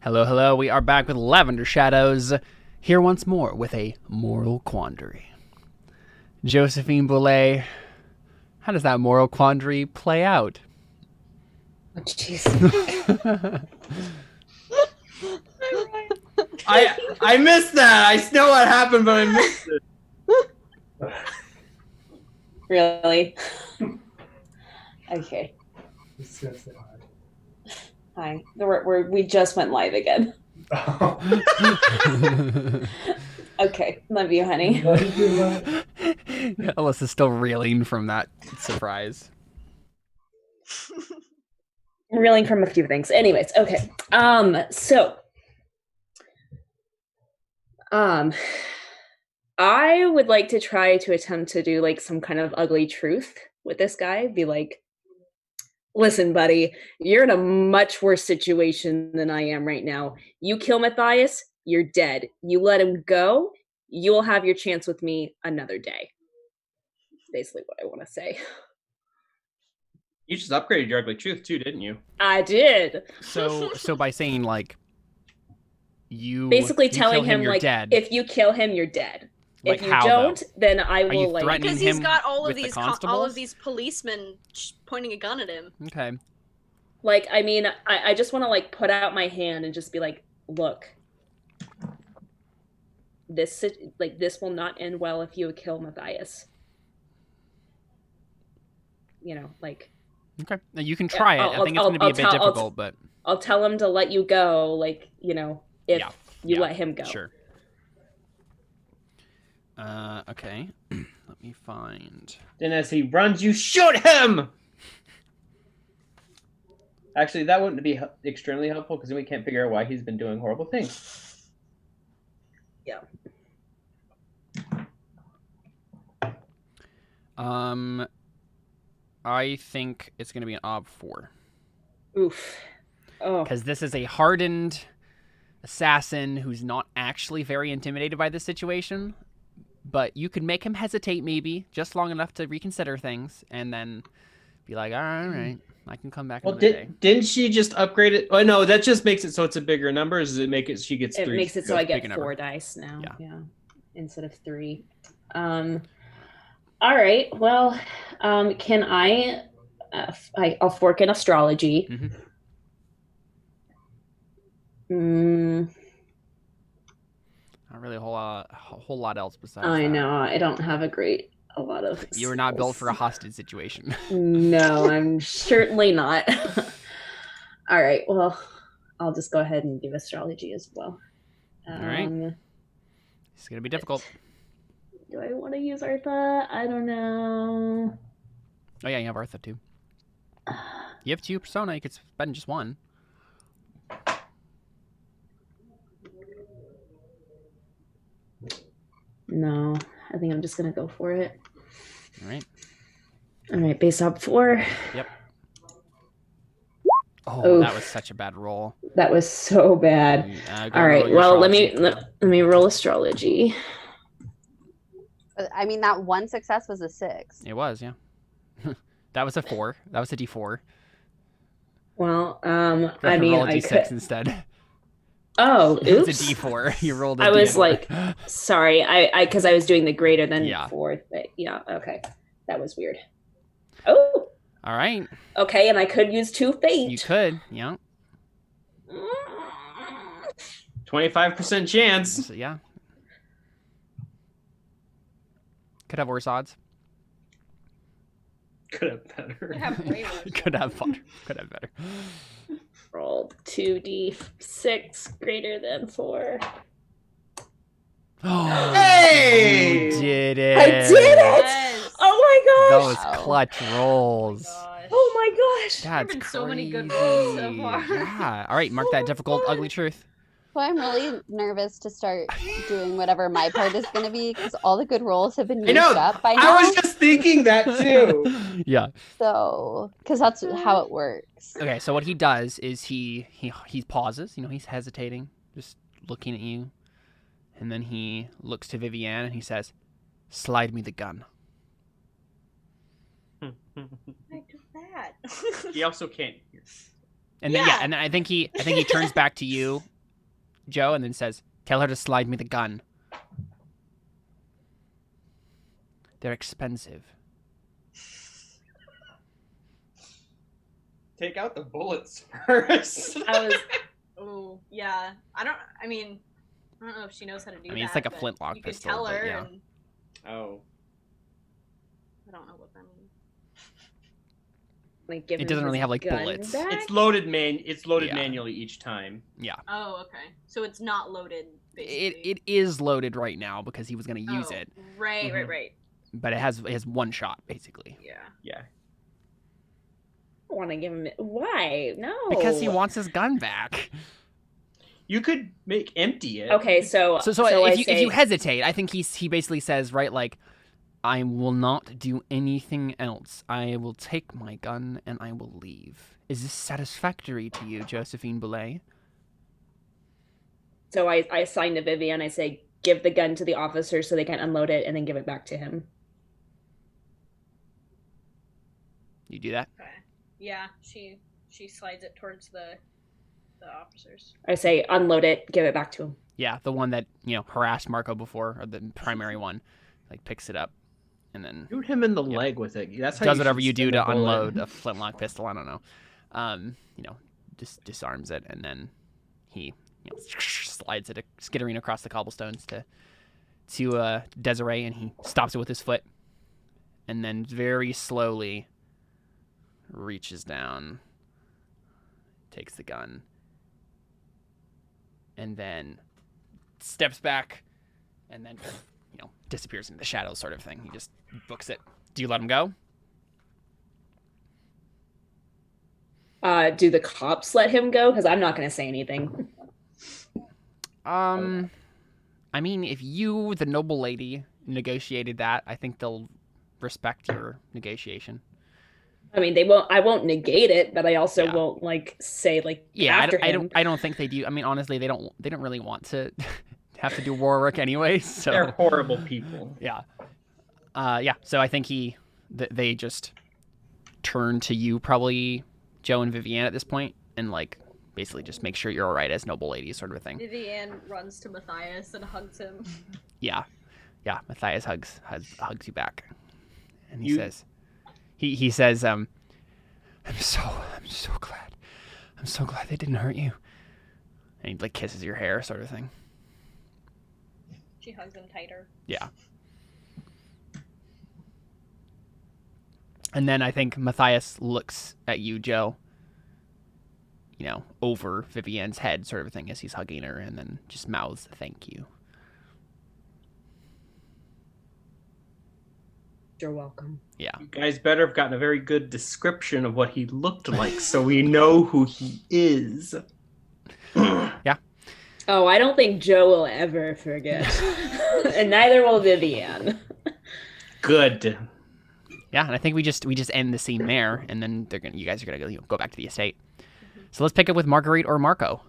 Hello, hello. We are back with Lavender Shadows, here once more with a moral quandary. Josephine Boulay, how does that moral quandary play out? Oh, jeez. I missed that. I know what happened, but I missed it. Really? Okay. Hi. We just went live again. Okay. Love you, honey. Alyssa's still reeling from that surprise. I'm reeling from a few things. Anyways, okay. I would like to try to attempt to do like some kind of ugly truth with this guy. Be like, listen, buddy, you're in a much worse situation than I am right now. You kill Matthias, you're dead. You let him go, you will have your chance with me another day. Basically what I want to say. You just upgraded your ugly truth too, didn't you? I did. So by saying like basically telling him like dead. If you kill him, you're dead. Like if you how, don't, though? then I will like because he's got all of these these policemen pointing a gun at him. Okay. Like, I mean, I just want to like put out my hand and just be like, look, this will not end well if you kill Matthias. You know, like. Okay. Now you can try it. I think it's going to be a bit difficult, but I'll tell him to let you go. Like, you know, if you let him go. Sure. Okay. Let me find. Then as he runs, you shoot him! Actually, that wouldn't be extremely helpful because then we can't figure out why he's been doing horrible things. Yeah. I think it's going to be an ob 4. Oof. Oh. Because this is a hardened assassin who's not actually very intimidated by this situation. But you could make him hesitate maybe just long enough to reconsider things and then be like, all right, I can come back another day. Didn't she just upgrade it? Oh, no, that just makes it so it's a bigger number. Or does it make it she gets 3? It makes it so I get 4 number. dice now. Yeah. Instead of 3. All right. Well, can I'll fork in astrology. Mm-hmm. Not really a whole lot else besides I that. know. I don't have a lot of You were not built for a hostage situation. No, I'm certainly not. All right. Well, I'll just go ahead and give astrology as well. All right. It's going to be difficult. Do I want to use Artha? I don't know. Oh, yeah, you have Artha, too. You have 2 persona. You could spend just 1. No, I think I'm just going to go for it. All right. All right, base up 4. Yep. Oh, that was such a bad roll. That was so bad. All right, well, let me roll astrology. I mean, that one success was a 6. It was, yeah. That was a 4. That was a D4. Well, I mean, roll a D6 instead. Oh, oops. It's a D4. You rolled a D4. I was D4. like, sorry, because I was doing the greater than 4. But yeah, okay. That was weird. Oh. All right. Okay, and I could use 2 fate. You could, yeah. 25% chance. So, yeah. Could have worse odds. Could have better. Could have better. Roll 2d6 greater than 4. Oh, hey! You did it! I did it! Yes. Oh my gosh! Those clutch rolls. Oh my gosh! That's been crazy. So many good rolls so far. Yeah. All right, mark that difficult, ugly truth. Well, I'm really nervous to start doing whatever my part is going to be because all the good rolls have been used up by now. I was just thinking that too. Yeah. So, because that's how it works. Okay, so what he does is he pauses. You know, he's hesitating, just looking at you, and then he looks to Vivienne and he says, "Slide me the gun." I do that. He also can't hear. And then and I think he turns back to you Joe and then says, "Tell her to slide me the gun. They're expensive." Take out the bullets first. Oh, yeah. I don't know if she knows how to do that. I mean, it's like a but flintlock you pistol, could tell but her, yeah. and Oh. I don't know what that means. Like, give It him doesn't really his have, like, gun bullets. back? It's loaded Yeah. manually each time. Yeah. Oh, okay. So it's not loaded, basically. It is loaded right now because he was going to use it, Right, Mhm. right. but it has one shot basically. Yeah. Yeah. I want to give him. Why? No. Because he wants his gun back. You could empty it. Okay, so if you hesitate, I think he basically says, right, like, I will not do anything else. I will take my gun and I will leave. Is this satisfactory to you, Josephine Boulay? So I sign to Vivian. I say, give the gun to the officer so they can unload it and then give it back to him. You do that? Okay. Yeah, she slides it towards the officers. I say, unload it, give it back to him. Yeah, the one that, harassed Marco before, or the primary one, like, picks it up and then Shoot him in the leg with it. That's how does you whatever should you do spin to a bullet. unload a flintlock pistol. I don't know. Just disarms it, and then he slides it skittering across the cobblestones to Desiree, and he stops it with his foot, and then very slowly reaches down, takes the gun, and then steps back, and then disappears into the shadows, sort of thing. He just books it. Do you let him go? Do the cops let him go? Because I'm not going to say anything. I mean, if you, the noble lady, negotiated that, I think they'll respect your negotiation. I mean, they won't. I won't negate it, but I also Yeah. won't say Yeah, after I him. don't think they do. I mean, honestly, they don't really want to have to do war work anyway. So They're horrible people. yeah. So I think they just turn to you, probably Joe and Vivienne at this point, and like basically just make sure you're all right as noble ladies, sort of a thing. Vivienne runs to Matthias and hugs him. Yeah. Matthias hugs you back, and he says, he says, I'm so glad. I'm so glad they didn't hurt you. And he like kisses your hair, sort of thing. She hugs him tighter. Yeah. And then I think Matthias looks at you, Joe, over Vivienne's head, sort of thing, as he's hugging her, and then just mouths thank you. You're welcome. Yeah. You guys better have gotten a very good description of what he looked like so we know who he is. Yeah. Oh, I don't think Joe will ever forget. And neither will Vivienne. Good. Yeah, and I think we just end the scene there, and then you guys are gonna go back to the estate. So let's pick up with Marguerite or Marco.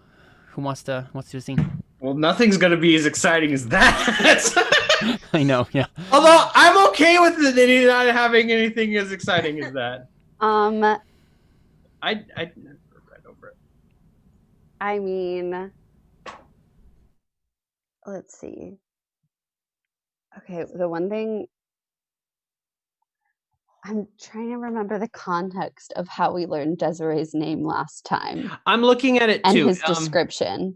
Who wants to do a scene? Well, nothing's going to be as exciting as that. I know, yeah. Although I'm okay with it not having anything as exciting as that. I read over it. I mean, let's see. Okay, the one thing I'm trying to remember the context of how we learned Desiree's name last time I'm looking at it and too. his description,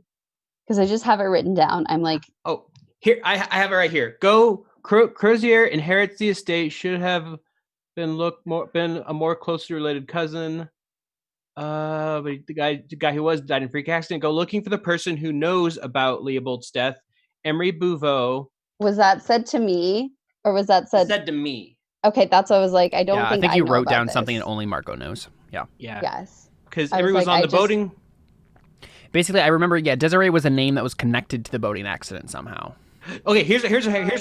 because I just have it written down. I'm like, Oh, here I have it right here. Go, Crozier inherits the estate. Should have been a more closely related cousin. But the guy who died in freak accident. Go looking for the person who knows about Leopold's death. Emery Bouveau. was that said to me, or was that said to me? Okay, that's what I was like. I don't Yeah, think I think you know wrote about down this. something that only Marco knows. Yeah. Yeah. Yes. Because I was Emery was like, on I the boating. Basically, I remember, Desiree was a name that was connected to the boating accident somehow. Okay, here's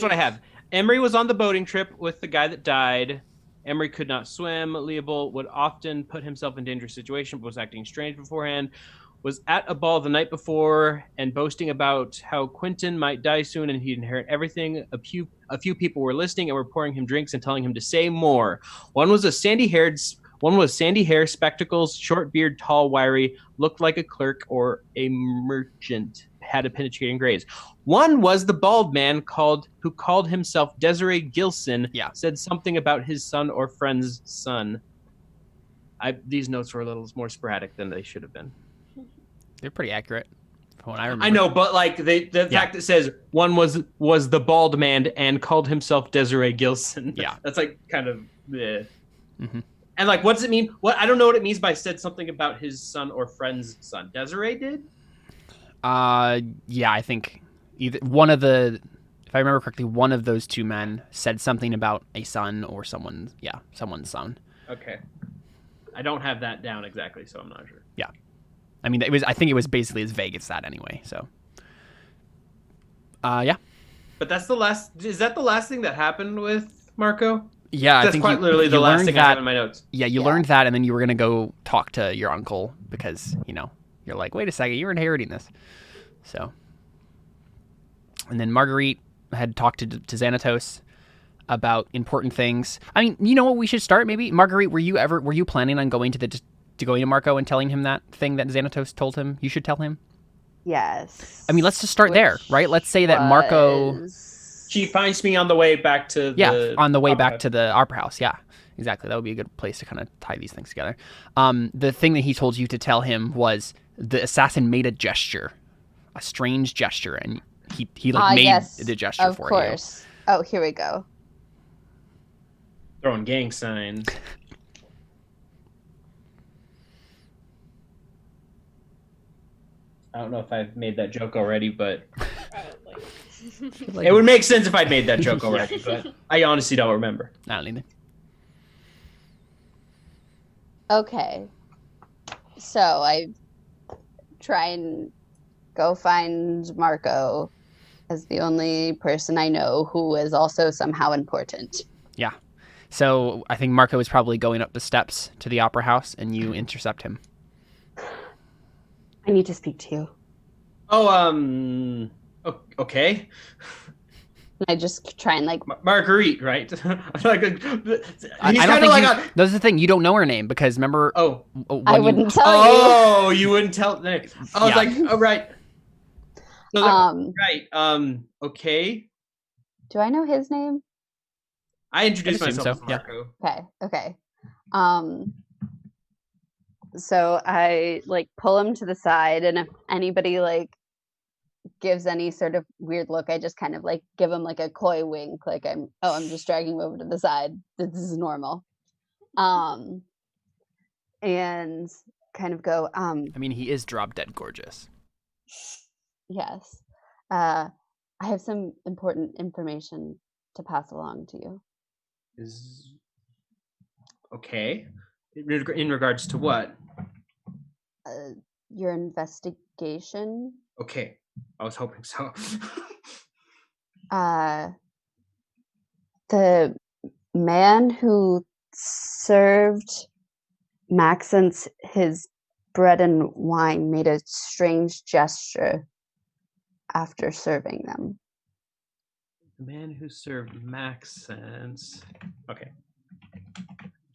what I have. Emery was on the boating trip with the guy that died. Emery could not swim. Leopold would often put himself in dangerous situations, but was acting strange beforehand. Was at a ball the night before and boasting about how Quentin might die soon and he'd inherit everything. A few people were listening and were pouring him drinks and telling him to say more. One was sandy hair, spectacles, short beard, tall, wiry, looked like a clerk or a merchant. had a penetrating graze. One was the bald man who called himself Desiree Gilson. Yeah. Said something about his son or friend's son. These notes were a little more sporadic than they should have been. They're pretty accurate from what I remember. I know, but like the fact that says one was the bald man and called himself Desiree Gilson. Yeah. That's like kind of Mm-hmm. And like, what does it mean? I don't know what it means by said something about his son or friend's son. Desiree did? Yeah, I think either one of the, if I remember correctly, one of those two men said something about a son or someone's son. Okay. I don't have that down exactly, so I'm not sure. Yeah. I mean, I think it was basically as vague as that anyway, so. Yeah. But that's the last, is that the last thing that happened with Marco? Yeah, that's I think quite literally the last thing I have in my notes. Yeah, you learned that, and then you were going to go talk to your uncle because, you're like, wait a second, you're inheriting this. So. And then Marguerite had talked to Xanatos about important things. I mean, you know what we should start maybe? Marguerite, were you planning on going to Marco and telling him that thing that Xanatos told him you should tell him? Yes. I mean, let's just start there, right? Let's say that Marco... She finds me on the way back to the opera house. Yeah, exactly. That would be a good place to kind of tie these things together. The thing that he told you to tell him was the assassin made a gesture, a strange gesture, and he made the gesture for you. Of course. Oh, here we go. Throwing gang signs. I don't know if I've made that joke already, but Probably. It would make sense if I'd made that joke already, but I honestly don't remember. I don't either. Okay. So I try and go find Marco as the only person I know who is also somehow important. Yeah. So I think Marco is probably going up the steps to the opera house, and you intercept him. I need to speak to you. Oh, okay. I just try and Marguerite, right? I don't think that's the thing. You don't know her name because remember. I wouldn't tell you. Oh, you wouldn't tell. I was like, oh right. So right. Okay. Do I know his name? I introduced myself so, as Marco. Yeah. Okay. So I pull him to the side, and if anybody gives any sort of weird look, I just kind of give him a coy wink, I'm just dragging him over to the side. This is normal. And kind of go, I mean, he is drop dead gorgeous. Yes. I have some important information to pass along to you. Okay. In regards to what? Your investigation. Okay. I was hoping so. The man who served Maxence his bread and wine made a strange gesture after serving them. The man who served Maxence. Okay.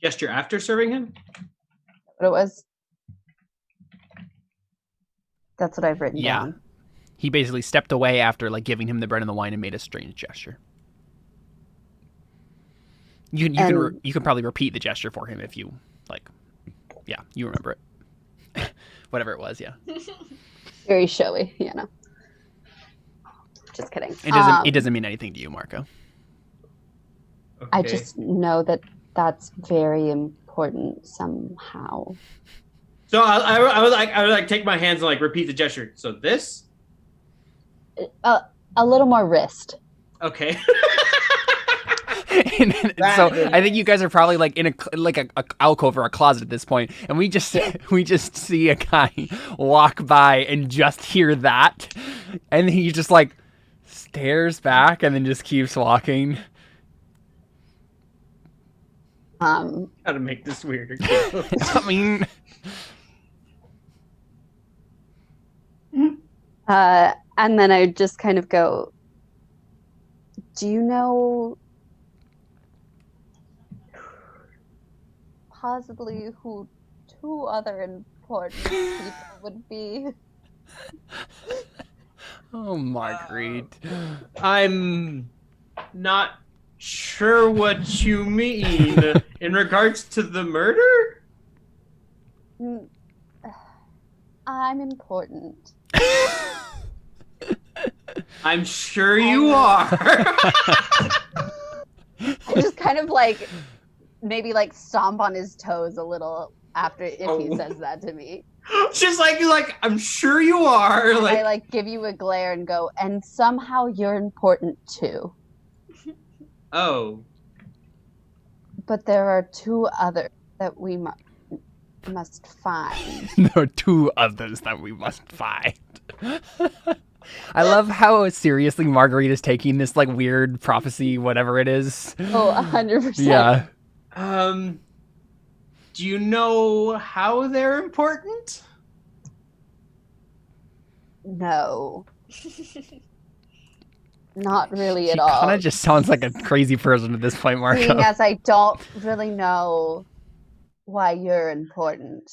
Gesture after serving him? What it was? That's what I've written down. Yeah. He basically stepped away after giving him the bread and the wine and made a strange gesture. You can probably repeat the gesture for him if you yeah, you remember it. Whatever it was, yeah. Very showy, Just kidding. It doesn't mean anything to you, Marco. Okay. I just know that that's very important somehow. So I would take my hands and repeat the gesture. So this? A little more wrist. Okay. So I think you guys are probably in a alcove or a closet at this point, and we just see a guy walk by and just hear that, and he just stares back and then just keeps walking. How to make this weirder? I mean, and then I just kind of go, do you know possibly who two other important people would be? Oh, Marguerite. I'm not sure what you mean in regards to the murder. Mm, I'm important. I'm sure you are. I just kind of like maybe like stomp on his toes a little after if he says that to me. Just like you're like, I'm sure you are. Like, I like give you a glare and go, and somehow you're important too. oh, But there are two others that we must find. There are two others that we must find. I love how seriously Marguerite is taking this like weird prophecy, whatever it is. Oh, 100%. Yeah. do you know how they're important? No. Not really She at all. kind of just sounds like a crazy person at this point, Marco. Seeing as I don't really know why you're important.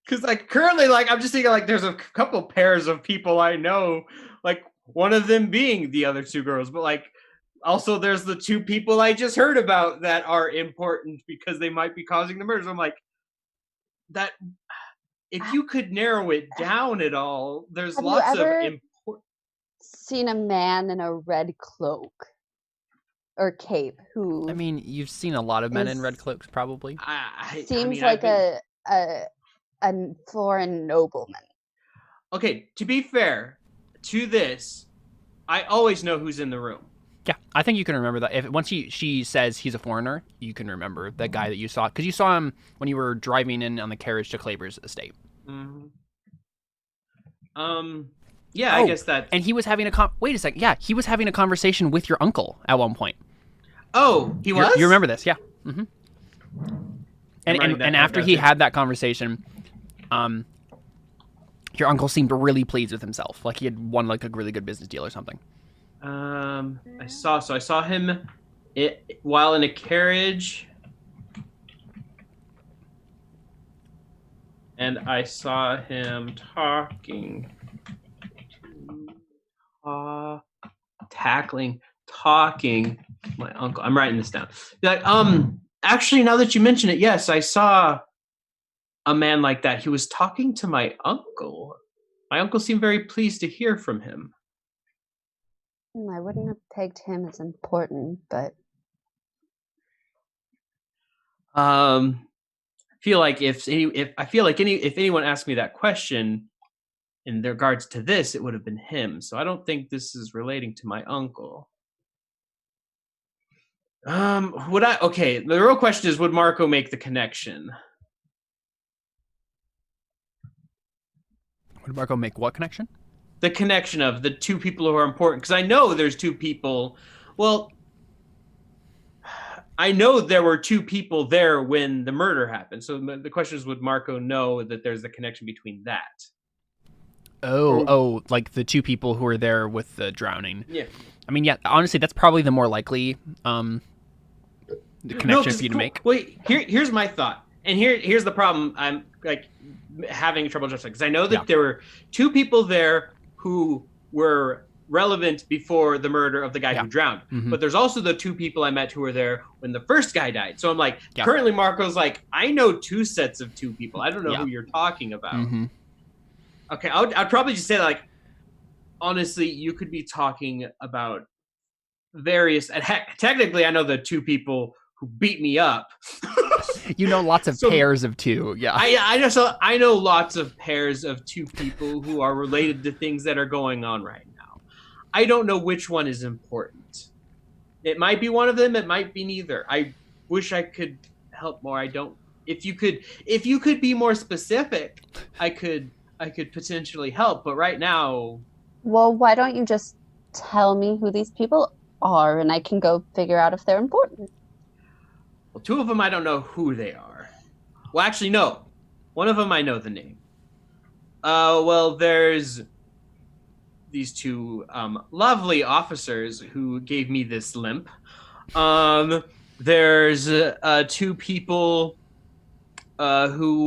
Because like currently, like I'm just thinking like there's a couple pairs of people I know, like one of them being the other two girls, but like also there's the two people I just heard about that are important because they might be causing the murders. I'm like, that if you could narrow it down at all, there's Have lots you ever of important. seen a man in a red cloak or cape who I mean, you've seen a lot of men in red is- cloaks, probably. seems mean, like I've been- a foreign nobleman? Okay, to be fair to this, I always know who's in the room. Yeah, I think you can remember that. If once she says he's a foreigner, you can remember the guy that you saw because you saw him when you were driving in on the carriage to Claver's estate. Mm-hmm. Yeah, I guess that. And he was having wait a second. Yeah, he was having a conversation with your uncle at one point. Oh, he was. You remember this? Yeah. Mm-hmm. I'm writing that And down, after gotcha. he had that conversation, your uncle seemed really pleased with himself, like he had won like a really good business deal or something. I saw him while in a carriage, and I saw him talking my uncle. I'm writing this down. Like, actually, now that you mention it, yes, I saw a man like that. He was talking to my uncle. My uncle seemed very pleased to hear from him. I wouldn't have pegged him as important, but I feel like if anyone asked me that question in regards to this, it would have been him. So I don't think this is relating to my uncle. The real question is, would Marco make the connection? Would Marco make what connection? The connection of the two people who are important, because I know there's two people. Well, I know there were two people there when the murder happened. So the question is, would Marco know that there's a connection between that? Oh, like the two people who were there with the drowning. Yeah. I mean, yeah, honestly, that's probably the more likely the connection for you to make. Wait, here's my thought. And here's the problem I'm like having trouble justifying, because I know that there were two people there who were relevant before the murder of the guy who drowned. Mm-hmm. But there's also the two people I met who were there when the first guy died. So I'm like, currently Marco's like, I know two sets of two people. I don't know who you're talking about. Mm-hmm. Okay, I'd probably just say that, like, honestly, you could be talking about various, and heck, technically I know the two people who beat me up. You know lots of pairs of two. Yeah. I know lots of pairs of two people who are related to things that are going on right now. I don't know which one is important. It might be one of them, it might be neither. I wish I could help more. I don't. If you could be more specific, I could potentially help, but right now, well, why don't you just tell me who these people are and I can go figure out if they're important? well, two of them I don't know who they are. Well, actually, no. One of them I know the name. Well, there's these two lovely officers who gave me this limp. There's two people who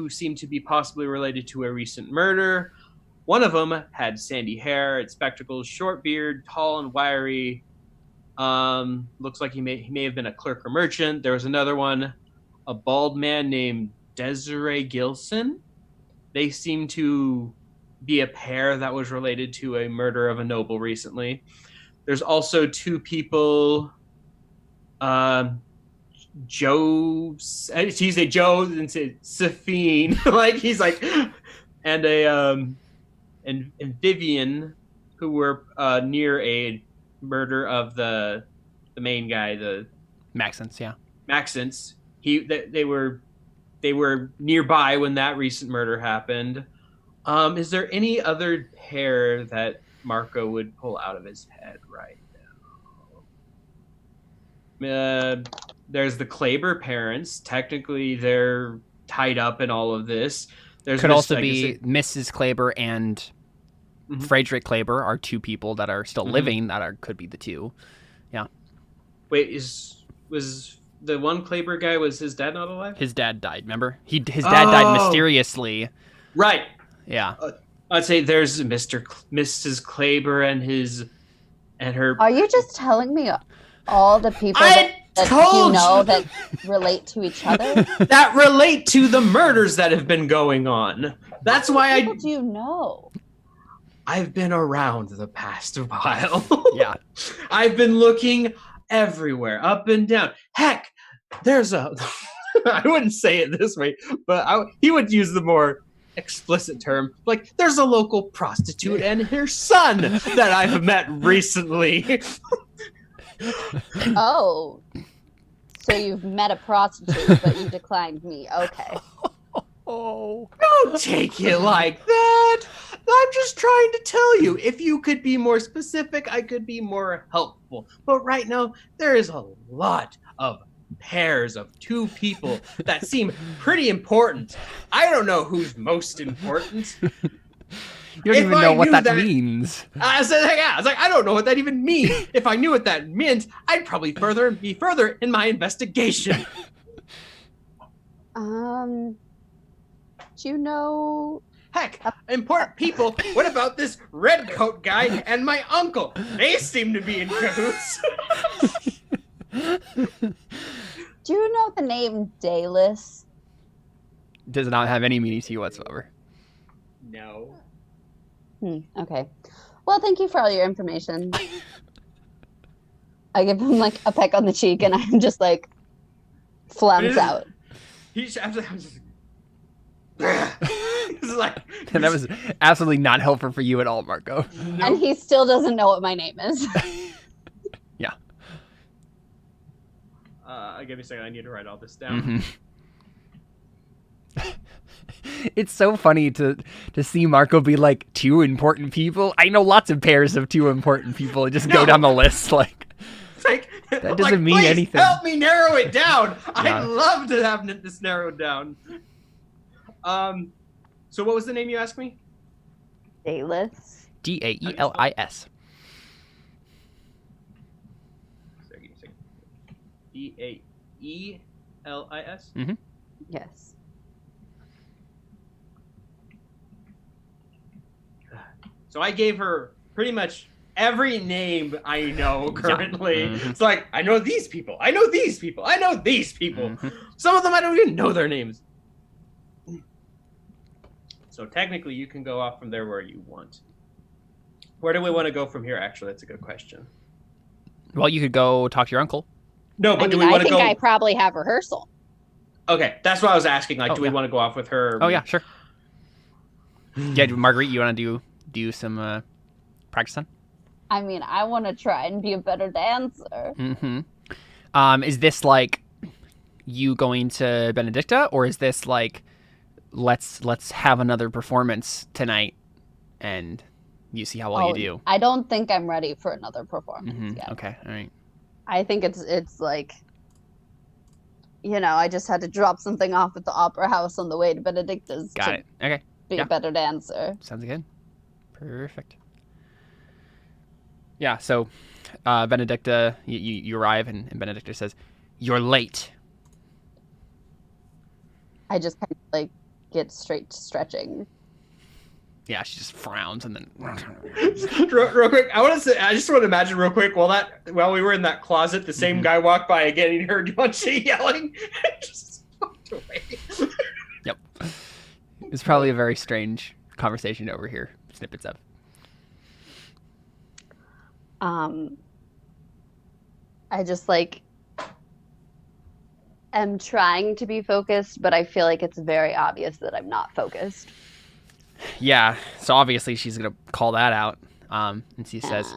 seem to be possibly related to a recent murder. One of them had sandy hair, had spectacles, short beard, tall and wiry. Looks like he may have been a clerk or merchant. There was another one, a bald man named Desiree Gilson. They seem to be a pair that was related to a murder of a noble recently. There's also two people, Joe, he said Joe and said Safine, like he's like, and and Vivian, who were near a murder of the main guy, the Maxence, yeah. Maxence. They were nearby when that recent murder happened. Is there any other pair that Marco would pull out of his head right now? There's the Kleber parents. Technically, they're tied up in all of this. There's Could also be Mrs. Kleber and Frederick Kleber are two people that are still living that could be the two. Yeah. Wait, was the one Kleber guy, was his dad not alive? His dad died, remember? His dad died mysteriously. Right. Yeah. I'd say there's Mrs. Kleber and her. Are you just telling me all the people I that told you know you that relate to each other? that relate to the murders that have been going on. That's why How do you know? I've been around the past while. Yeah. I've been looking everywhere, up and down. Heck, there's a. I wouldn't say it this way, but he would use the more explicit term. Like, there's a local prostitute and her son that I've met recently. Oh, so you've met a prostitute, but you declined me. Okay. Oh. Don't take it like that. I'm just trying to tell you. If you could be more specific, I could be more helpful. But right now, there is a lot of pairs of two people that seem pretty important. I don't know who's most important. You don't even know what that means. I was like, I don't know what that even means. If I knew what that meant, I'd probably be further in my investigation. Do you know? Heck, important people. What about this red coat guy and my uncle? They seem to be in cahoots. Do you know the name Dayless? Does not have any meaning to you whatsoever. No. Okay. Well, thank you for all your information. I give him like a peck on the cheek, and I'm just like flams out. I'm just like, And that was absolutely not helpful for you at all, Marco. no. And he still doesn't know what my name is. Yeah. Give me a second. I need to write all this down. It's so funny to see Marco be like, two important people. I know lots of pairs of two important people. And just go down the list like. That doesn't mean please anything. Help me narrow it down. Yeah. I'd love to have this narrowed down. So what was the name you asked me? Dayless. Daelis. Daelis? Mm-hmm. Yes. So I gave her pretty much every name I know currently. Mm-hmm. It's like, I know these people. I know these people. I know these people. Mm-hmm. Some of them I don't even know their names. So technically you can go off from there where you want. Where do we want to go from here? Actually, that's a good question. Well, you could go talk to your uncle. No, but I do mean, we want I to think go? I probably have rehearsal. Okay, that's what I was asking. Like, Oh, do we yeah. want to go off with her? Oh yeah, sure. Yeah, Marguerite, you want to do some practice on? I mean, I want to try and be a better dancer. Mm-hmm. Is this like you going to Benedicta, or is this like let's have another performance tonight and you see how well you do? I don't think I'm ready for another performance yet. Okay, all right. I think it's like, you know, I just had to drop something off at the opera house on the way to Benedicta's. Got it. Okay. Be Yeah. a better dancer. Sounds good. Perfect. Yeah, so Benedicta, you arrive, and Benedicta says, "You're late." I just kind of like get straight to stretching. Yeah, she just frowns and then. real quick, I just want to imagine real quick while we were in that closet, the same guy walked by again. He heard Yuan-Chi yelling, just walked away. Yep, it's probably a very strange conversation over here. Snippets of. I just like am trying to be focused, but I feel like it's very obvious that I'm not focused. Yeah, so obviously she's gonna call that out. And she says,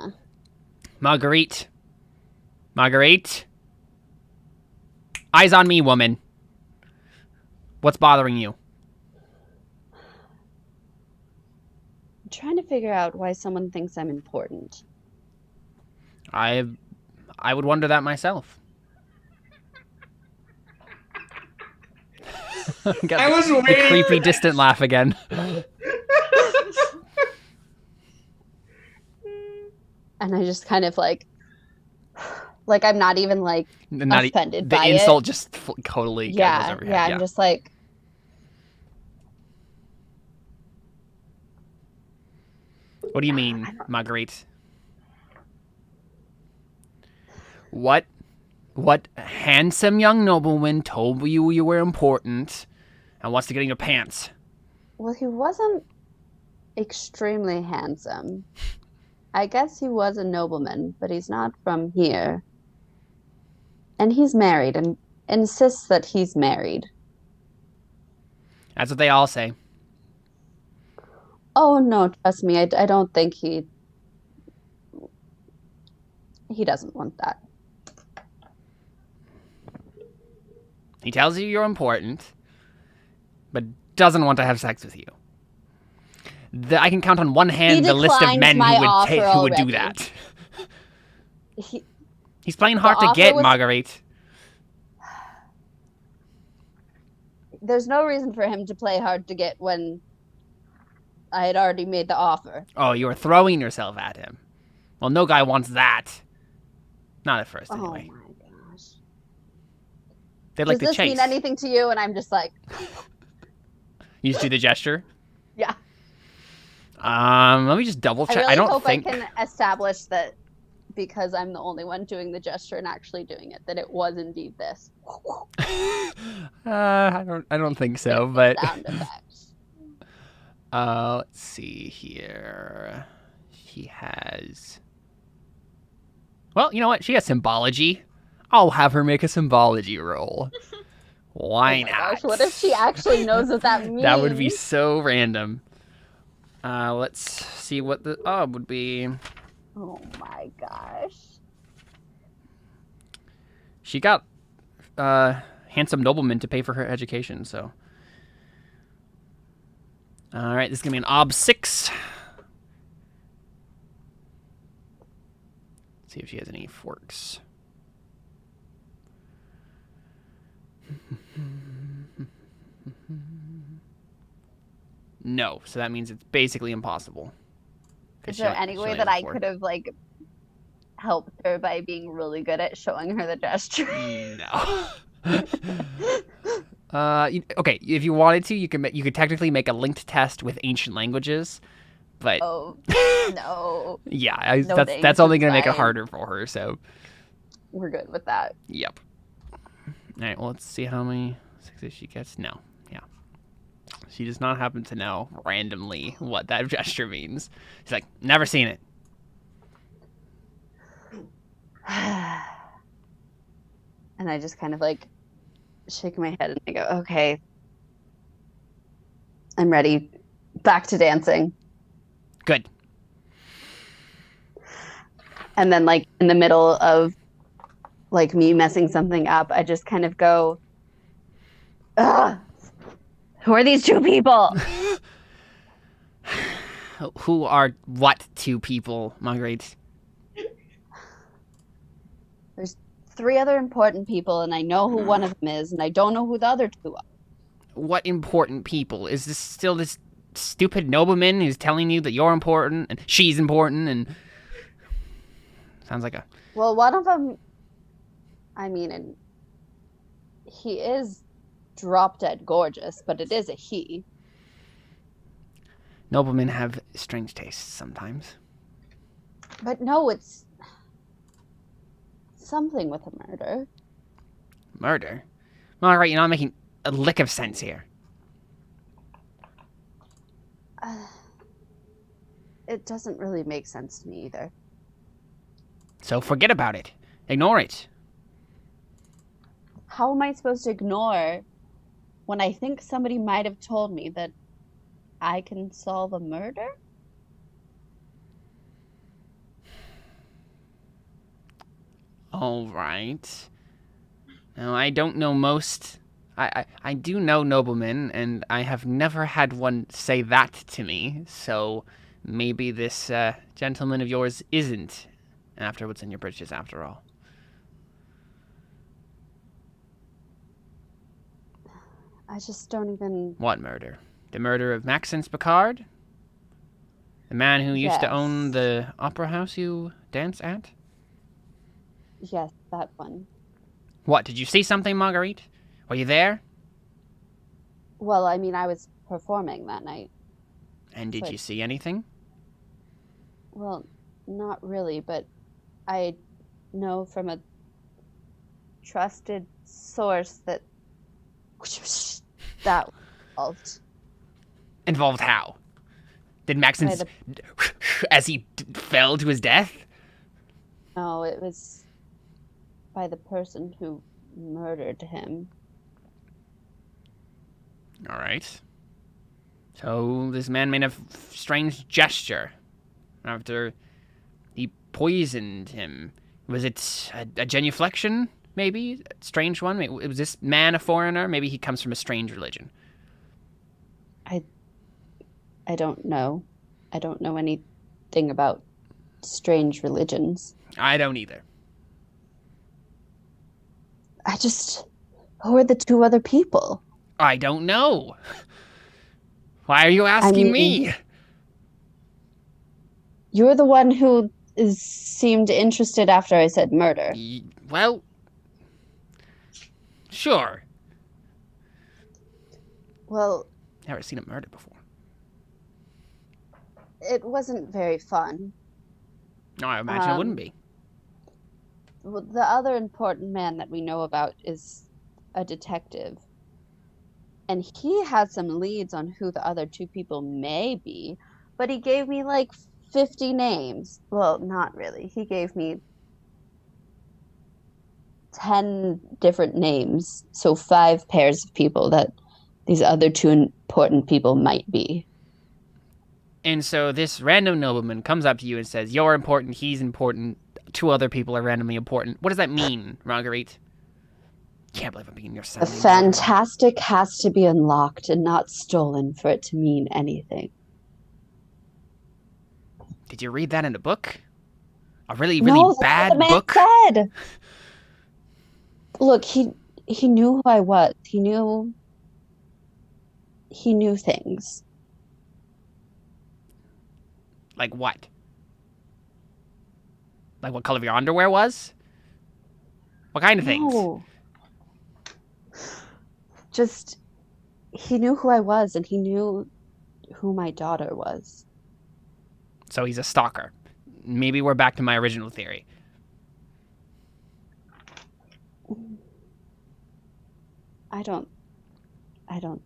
Marguerite, eyes on me, woman. What's bothering you? I'm trying to figure out why someone thinks I'm important. I would wonder that myself. I was the waiting creepy distant laugh again. And I just kind of like I'm not even like offended by it. The insult just totally goes over your head. I'm just like, what do you mean, Marguerite? What handsome young nobleman told you were important and wants to get in your pants? Well, he wasn't extremely handsome. I guess he was a nobleman, but he's not from here. And he's married and insists that he's married. That's what they all say. Oh, no, trust me. I don't think he doesn't want that. He tells you you're important, but doesn't want to have sex with you. I can count on one hand the list of men who would do that. He's playing hard to get, Marguerite. There's no reason for him to play hard to get when I had already made the offer. Oh, you were throwing yourself at him. Well, no guy wants that. Not at first, anyway. Oh my gosh. They'd like to chase. Does this mean anything to you? And I'm just like... You just do the gesture? Yeah. Let me just double check. I don't hope think... I can establish that because I'm the only one doing the gesture and actually doing it, that it was indeed this. I don't think so, but... Sound effects. Let's see here. She has... Well, you know what? She has symbology. I'll have her make a symbology roll. Why not? Gosh, what if she actually knows what that means? That would be so random. Let's see what the would be. Oh my gosh. She got handsome nobleman to pay for her education, so. All right, this is going to be an ob 6. See if she has any forks. No, so that means it's basically impossible. Is there any way that I could have like helped her by being really good at showing her the gesture? No. Okay, if you wanted to, you could technically make a linked test with ancient languages, but no. Yeah, No, that's only going to make it harder for her. So we're good with that. Yep. All right. Well, let's see how many 6s she gets. No. Yeah. She does not happen to know randomly what that gesture means. She's like, never seen it. And I just kind of like shake my head and I go, okay, I'm ready. Back to dancing. Good. And then like in the middle of like me messing something up, I just kind of go, ugh, who are these two people? Who are what two people, Marguerite? There's 3 other important people and I know who one of them is and I don't know who the other 2 are. What important people? Is this still this stupid nobleman who's telling you that you're important and she's important and... Sounds like a... Well, one of them, I mean, and he is drop dead gorgeous, but it is a he. Noblemen have strange tastes sometimes. But no, it's something with a murder. Murder? Marguerite, you're not making a lick of sense here. It doesn't really make sense to me either. So forget about it. Ignore it. How am I supposed to ignore when I think somebody might have told me that I can solve a murder? All right. Now, I don't know most... I do know noblemen, and I have never had one say that to me, so maybe this gentleman of yours isn't after what's in your britches after all. I just don't even... What murder? The murder of Maxence Bechard? The man who used to own Yes. the opera house you dance at? Yes, that one. What, did you see something, Marguerite? Were you there? Well, I mean, I was performing that night. And did But- you see anything? Well, not really, but I know from a trusted source that that was Involved how? Did Maxence, as he fell to his death? no, it was by the person who murdered him. All right. So this man made a strange gesture after he poisoned him. Was it a genuflection, maybe? A strange one? Was this man a foreigner? Maybe he comes from a strange religion. I don't know. I don't know anything about strange religions. I don't either. Who are the two other people? I don't know. Why are you asking me? You're the one who seemed interested after I said murder. Well, sure. Well, Never seen a murder before. it wasn't very fun. No, I imagine it wouldn't be. Well, the other important man that we know about is a detective. And he had some leads on who the other two people may be, but he gave me like 50 names. Well, not really. He gave me 10 different names, so 5 pairs of people that these other two important people might be. And so this random nobleman comes up to you and says, you're important, he's important, 2 other people are randomly important. What does that mean, Marguerite? Can't believe I'm being your son. The fantastic has to be unlocked and not stolen for it to mean anything. Did you read that in a book? A really No, bad that's what the man book? said. Look, he knew who I was. He knew things. Like what? Like what color your underwear was? What kind of things? No. Just, he knew who I was, and he knew who my daughter was. So he's a stalker. Maybe we're back to my original theory. I don't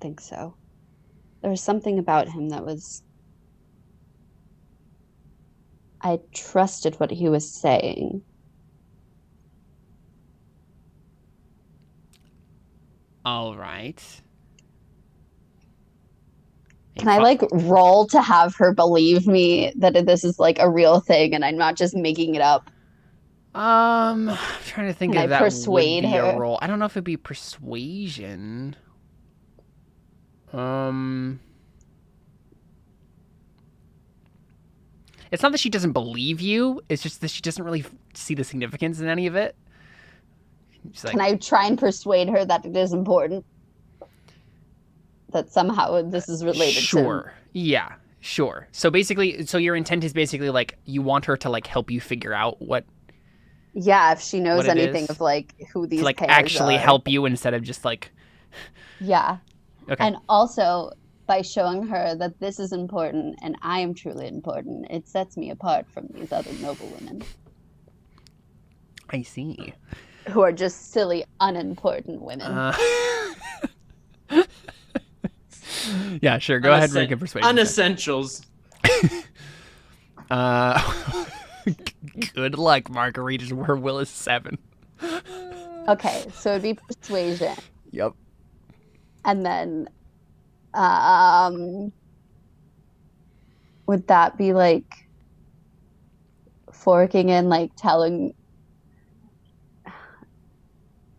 think so. There was something about him that was... I trusted what he was saying. All right. Can I like roll to have her believe me that this is like a real thing and I'm not just making it up? I'm trying to think Can if I that persuade would be her? a roll. I don't know if it'd be persuasion. It's not that she doesn't believe you. It's just that she doesn't really see the significance in any of it. She's like, Can I try and persuade her that it is important? That somehow this is related sure. Yeah, sure. So basically, your intent is basically like you want her to like help you figure out what... Yeah, if she knows what it anything is, of like who these to like pairs actually are. help you instead of just like... Yeah. Okay. And also, by showing her that this is important and I am truly important. It sets me apart from these other noble women I see. who are just silly, unimportant women. Yeah, sure. Go ahead and make a persuasion check. Unessentials. Good luck, Marguerite. Her will is 7. Okay, so it'd be persuasion. Yep. And then would that be like forking in, like telling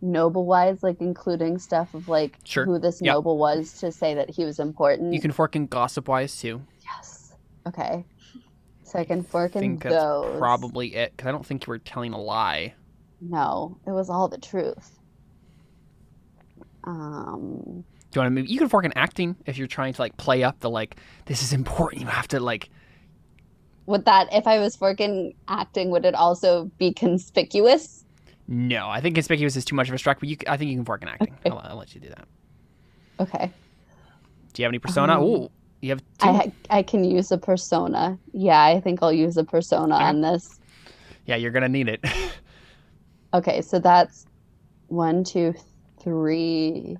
noble wise, like including stuff of like Sure. who this Yep. noble was to say that he was important? You can fork in gossip wise too. Yes. Okay. So I can fork I in think that's those. probably it, because I don't think you were telling a lie. No, it was all the truth. Do you want to move? You can fork in acting if you're trying to like play up the like, this is important. You have to like. Would that, if I was forking acting, would it also be conspicuous? No, I think conspicuous is too much of a strike, but I think you can fork in acting. Okay. I'll let you do that. Okay. Do you have any persona? Ooh, you have 2. I can use a persona. Yeah, I think I'll use a persona on this. Yeah, you're gonna need it. Okay, so that's 1, 2, 3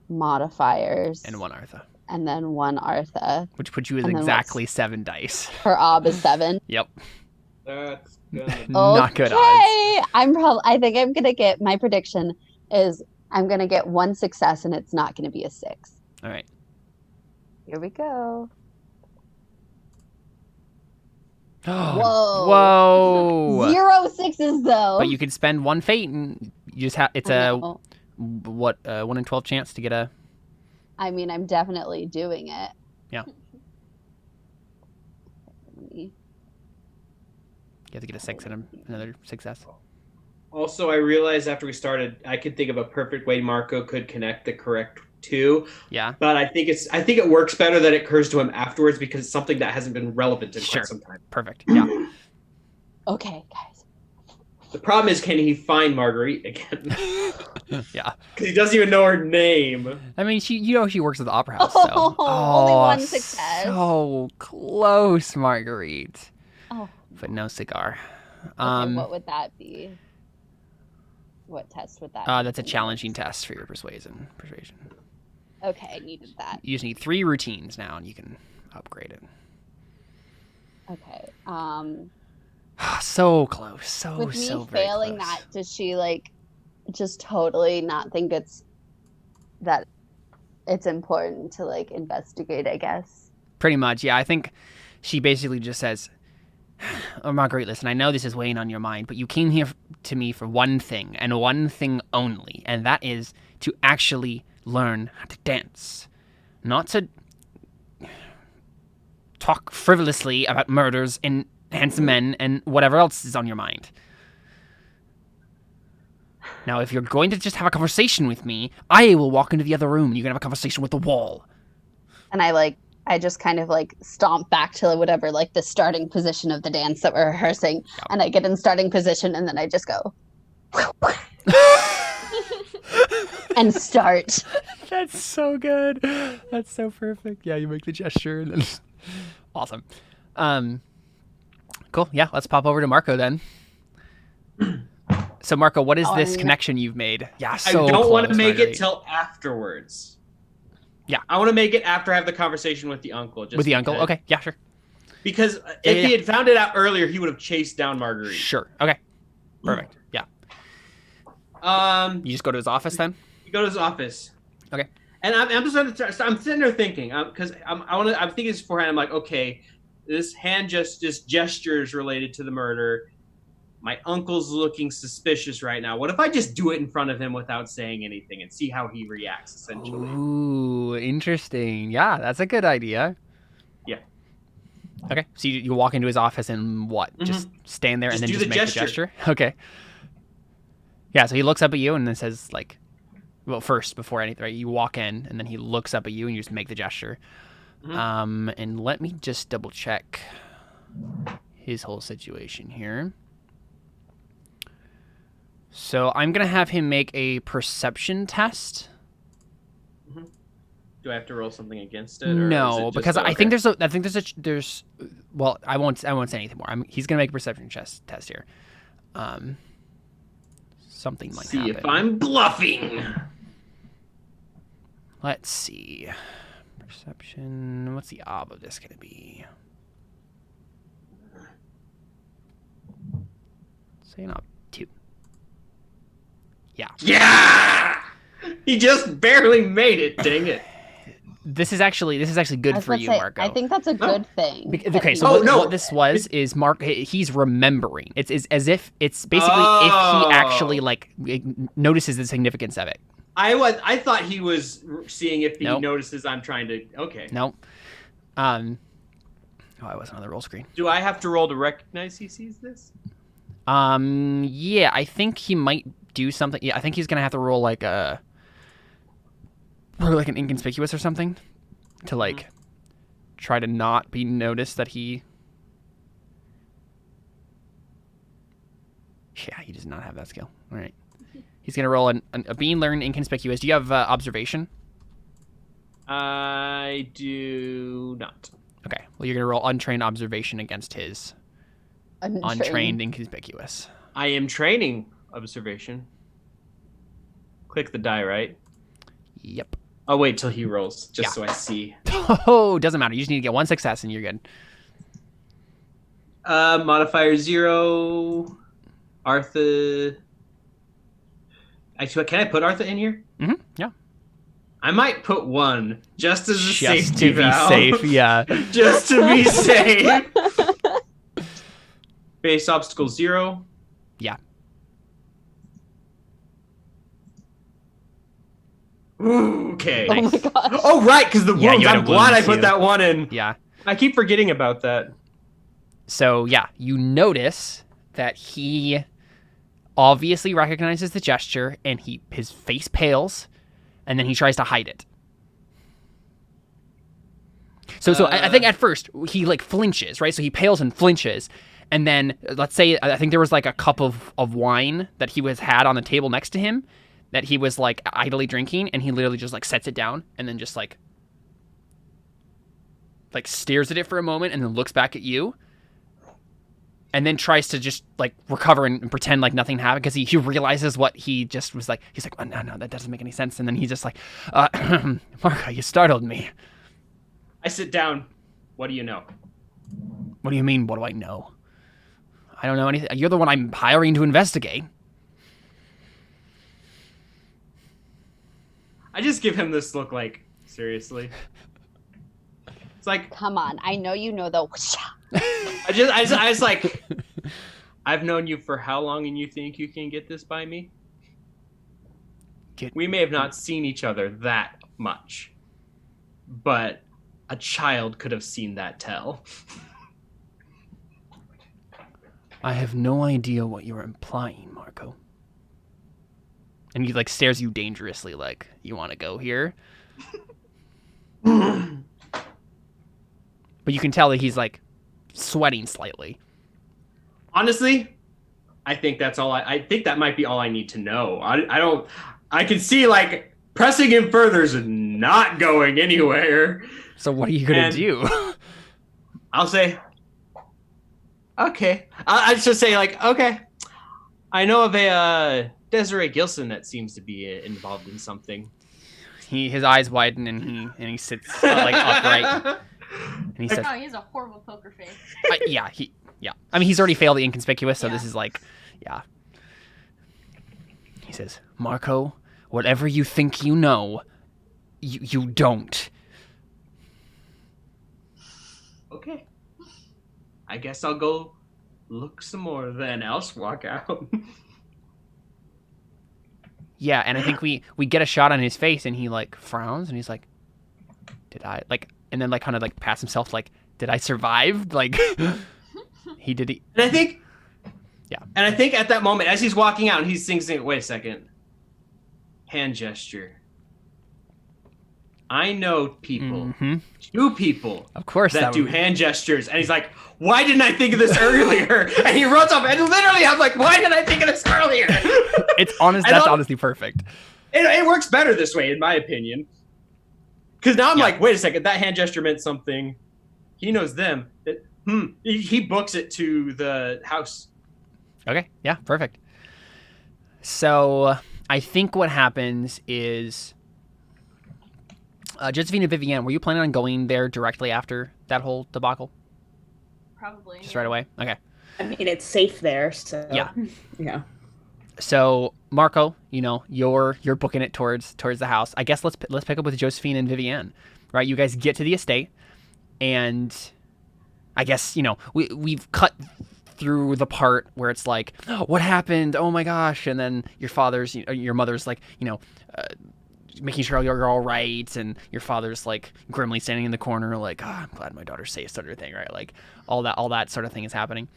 modifiers. And 1 Artha, And then 1 Artha. which puts you as And then exactly 7 dice. Her ob is 7. Yep. That's good. Not good odds. Okay. I think I'm gonna get, my prediction is I'm gonna get 1 success and it's not gonna be a 6. All right. Here we go. Whoa. Whoa. 0 6s though. But you can spend 1 fate and you just have, it's I a, know. 1 in 12 chance to get a. I mean, I'm definitely doing it. Yeah. Let me- You have to get a 6 and another success. Also, I realized after we started, I could think of a perfect way Marco could connect the correct 2. Yeah. But I think it works better that it occurs to him afterwards because it's something that hasn't been relevant in Sure. quite some time. Perfect. Yeah. Okay, guys. The problem is, can he find Marguerite again? Yeah. Because he doesn't even know her name. I mean, she works at the opera house, so. Only 1 success. So close, Marguerite. Oh. But no cigar. Okay, what would that be? What test would that be? That's a challenging test for your persuasion. Okay, I needed that. You just need 3 routines now, and you can upgrade it. Okay. So close. So With me so very failing close. that, does she like just totally not think that it's important to like investigate, I guess? Pretty much, yeah. I think she basically just says, "Oh, Marguerite, listen, I know this is weighing on your mind, but you came here to me for one thing, and one thing only, and that is to actually learn how to dance. Not to talk frivolously about murders and handsome men and whatever else is on your mind. Now, if you're going to just have a conversation with me, I will walk into the other room, and you can have a conversation with the wall." And I just kind of like stomp back to whatever, like the starting position of the dance that we're rehearsing. Yeah. And I get in starting position and then I just go and start. That's so good. That's so perfect. Yeah, you make the gesture and then awesome. Cool. Yeah, let's pop over to Marco then. So Marco, what is this connection you've made? Yeah, so I don't want to close, make Marguerite. it till afterwards. Yeah. I want to make it after I have the conversation with the uncle. Just With the uncle? because- Okay, yeah, sure. Because if yeah. he had found it out earlier, he would have chased down Marguerite. Sure. Okay. Perfect. Yeah. You just go to his office then? You go to his office. Okay. And I'm just I'm sitting there thinking, because I'm thinking this beforehand. I'm like, okay, this hand just gestures related to the murder. My uncle's looking suspicious right now. What if I just do it in front of him without saying anything and see how he reacts? Essentially. Ooh, interesting. Yeah, that's a good idea. Yeah. Okay, so you walk into his office and what? Mhm. Just stand there Just and then do just the make gesture. the gesture? Okay. Yeah, so he looks up at you and then says, like, well, first, before anything, right, you walk in and then he looks up at you and you just make the gesture. Mhm. And let me just double check his whole situation here. So I'm going to have him make a perception test. Do Do I have to roll something against it? Or is No, it just because I okay. think there's well, I won't say anything more. He's gonna make a perception test here. Something might see happen. if I'm bluffing. Let's see. Perception. What's the ob of this gonna be? Say an ob 2. Yeah. Yeah! He just barely made it, dang it. This is actually good for you, Marco. I think that's a good thing. Okay, so what this was is he's remembering. It's as if it's basically if he actually like notices the significance of it. I thought he was seeing if he Nope. notices I'm trying to. Okay. No. I wasn't on the roll screen. Do I have to roll to recognize he sees this? Yeah, I think he might do something. Yeah, I think he's gonna have to roll like an inconspicuous or something to like try to not be noticed that he. Yeah, he does not have that skill. All right, he's gonna roll a being learned inconspicuous. Do you have observation? I do not. Okay, well you're gonna roll untrained observation against his untrained inconspicuous. I am training observation. Click the die, right? Yep. I'll wait till he rolls, just Yeah. so I see. Oh, doesn't matter. You just need to get 1 success and you're good. Modifier 0. Artha. Actually, can I put Artha in here? Mm-hmm. Yeah. I might put 1 just as a Just safety to be valve. safe, yeah. Just to be safe. Base obstacle 0. Yeah. Ooh, okay. Oh my gosh. Oh, right, because the Yeah, wounds. you had I'm a glad I wound, put too. that 1 in. Yeah. I keep forgetting about that. So, yeah, you notice that he obviously recognizes the gesture and his face pales and then he tries to hide it. So I think at first he like flinches, right? So he pales and flinches. And then let's say, I think there was like a cup of wine that he had on the table next to him that he was like idly drinking, and he literally just like sets it down and then just like stares at it for a moment and then looks back at you and then tries to just like recover and pretend like nothing happened because he realizes what he just was like. He's like, oh, no, that doesn't make any sense. And then he's just like, Marco, you startled me. I sit down. What do you know? What do you mean, what do I know? I don't know anything. You're the one I'm hiring to investigate. I just give him this look like, seriously. It's like, Come on, I know you know the. I just like, I've known you for how long and you think you can get this by me? We may have not seen each other that much, but a child could have seen that tell. I have no idea what you're implying, Marco. And he like stares you dangerously like, you want to go here? But you can tell that he's like sweating slightly. Honestly, I think that's all I think that might be all I need to know. I can see like pressing him further is not going anywhere. So what are you going to do? I'll say, okay. I just say like, okay. I know of a Desiree Gilson that seems to be involved in something. His eyes widen and he sits like upright. And he says, Oh, he has a horrible poker face. yeah. I mean, he's already failed the inconspicuous, so Yeah. this is like, yeah. He says, Marco, whatever you think you know, you don't. Okay. I guess I'll go look some more then. I'll just walk out. Yeah, and I think we get a shot on his face, and he like frowns, and he's like, "Did I like?" And then like kind of like pats himself, like, "Did I survive?" Like, he did. And I think, Yeah. And I think at that moment, as he's walking out, and he's thinking, "Wait a second." Hand gesture. I know people, two people, Of course, that do would- hand gestures, and he's like, "Why didn't I think of this earlier?" And he runs off, and literally, I'm like, "Why didn't I think of this earlier?" It's honest. And That's I'll- honestly perfect. It works better this way, in my opinion. Because now I'm like, wait a second, that hand gesture meant something. He knows them. He books it to the house. Okay, yeah, perfect. So I think what happens is, Josephine and Vivienne, were you planning on going there directly after that whole debacle? Probably. Just right away? Okay. I mean, it's safe there, so Yeah. Yeah. So Marco, you're booking it towards the house. I guess let's pick up with Josephine and Vivienne, right? You guys get to the estate, and I guess we've cut through the part where it's like, oh, what happened? Oh my gosh! And then your mother's like, making sure you're all right, and your father's like grimly standing in the corner, like, oh, I'm glad my daughter's safe, sort of thing, right? Like all that sort of thing is happening.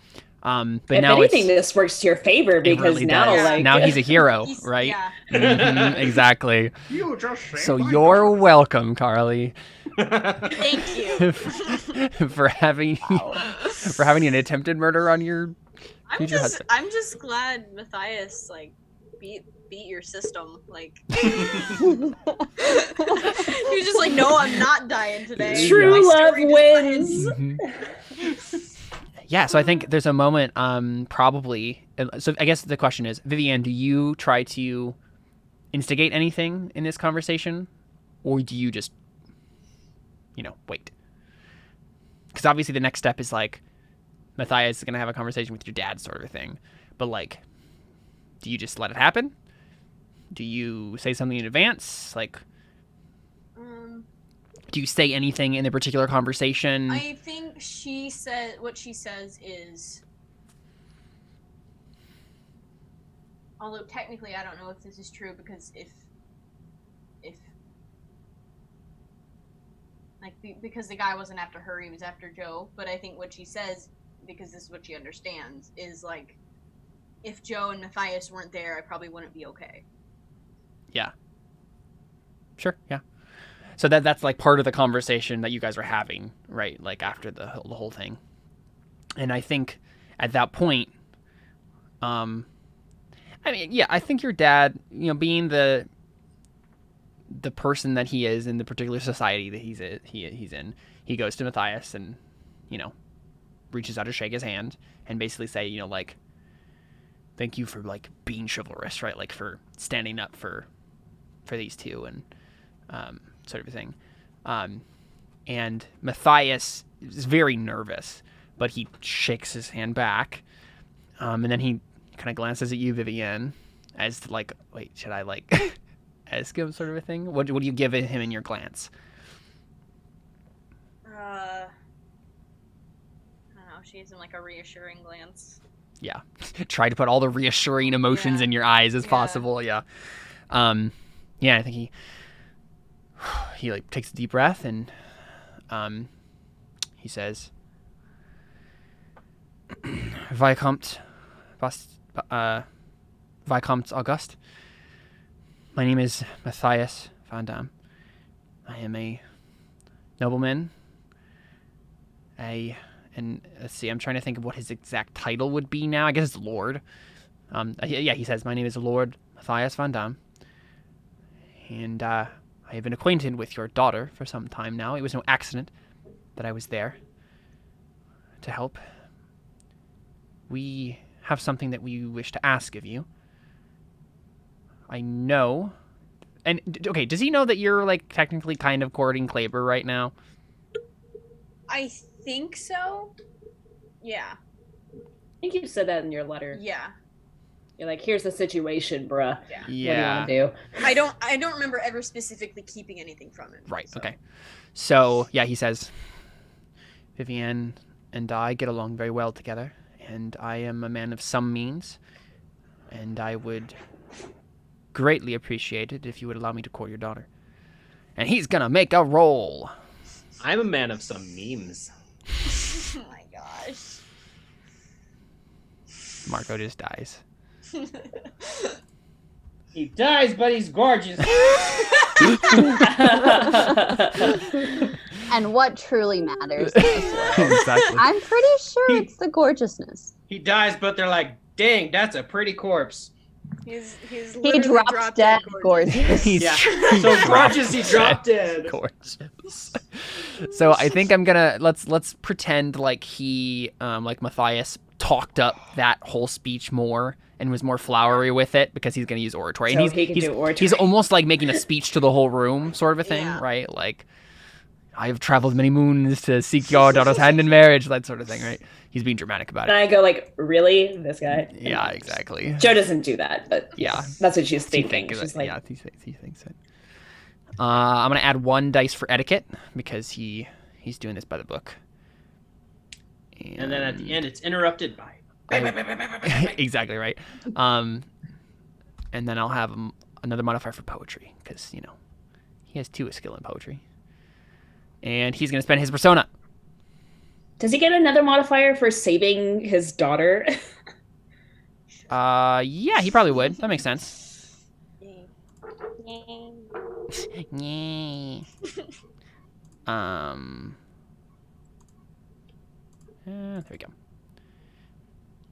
But if now anything, this works to your favor because really now, does. like, now he's a hero, right? Yeah. Mhm, exactly. You just So you're welcome, Carly, Thank you. for having an attempted murder on your future husband. I'm just glad Matthias like beat your system. Like he was just like, no, I'm not dying today. True My love story just wins. Mhm. Yeah, so I think there's a moment, probably. So I guess the question is, Vivienne, do you try to instigate anything in this conversation, or do you just, wait? Because obviously the next step is like, Matthias is gonna have a conversation with your dad, sort of thing. But like, do you just let it happen? Do you say something in advance? Like, do you say anything in the particular conversation? I think what she says is, although technically I don't know if this is true, because because the guy wasn't after her, he was after Joe. But I think what she says, because this is what she understands, is like, if Joe and Matthias weren't there, I probably wouldn't be okay. Yeah. Sure, yeah. So that's like part of the conversation that you guys are having, right? Like after the whole thing. And I think at that point, I think your dad, being the person that he is in the particular society that he's in, he goes to Matthias and, reaches out to shake his hand and basically say, like, thank you for like being chivalrous, right? Like for standing up for these two and sort of a thing. And Matthias is very nervous, but he shakes his hand back. And then he kind of glances at you, Vivienne, as to like, wait, should I like ask him, sort of a thing? What do you give him in your glance? I don't know. She gives him like a reassuring glance. Yeah. Try to put all the reassuring emotions in your eyes as possible. Yeah. I think he like takes a deep breath and he says, Vicomte Auguste, my name is Matthias Van Damme. I am a nobleman. And let's see, I'm trying to think of what his exact title would be now. I guess it's Lord. He says, my name is Lord Matthias Van Damme. And I have been acquainted with your daughter for some time now. It was no accident that I was there to help. We have something that we wish to ask of you. I know. And, okay, does he know that you're, like, technically kind of courting Kleber right now? I think so. Yeah. I think you said that in your letter. Yeah. You're like, here's the situation, bruh. Yeah. What do you want to do? I don't remember ever specifically keeping anything from him. Right, so. Okay. So, yeah, he says, Vivienne and I get along very well together, and I am a man of some means, and I would greatly appreciate it if you would allow me to court your daughter. And he's gonna make a roll. I'm a man of some memes. Oh my gosh. Marco just dies. He dies, but he's gorgeous. And what truly matters in this world. Exactly. I'm pretty sure it's the gorgeousness. He dies, but they're like, dang, that's a pretty corpse. He's He literally dropped dead gorgeous. Yeah. So gorgeous, he dropped dead. Gorgeous. So I think I'm gonna let's pretend like he like Matthias talked up that whole speech more and was more flowery with it because he's gonna use oratory. So And he can do oratory. he's almost like making a speech to the whole room, sort of a thing, Yeah. right? Like, I have traveled many moons to seek your daughter's hand in marriage, that sort of thing, right? He's being dramatic about And it. I go like, really? This guy? Yeah, exactly. Joe doesn't do that, but Yeah. that's what she's He thinking. thinks She's it. like, Yeah, he thinks it. I'm gonna add 1 dice for etiquette because he's doing this by the book. And then at the end, it's interrupted by. Exactly right. And then I'll have another modifier for poetry because he has 2 skill in poetry, and he's gonna spend his persona. does he get another modifier for saving his daughter? Yeah, he probably would. That makes sense. Yeah. There we go.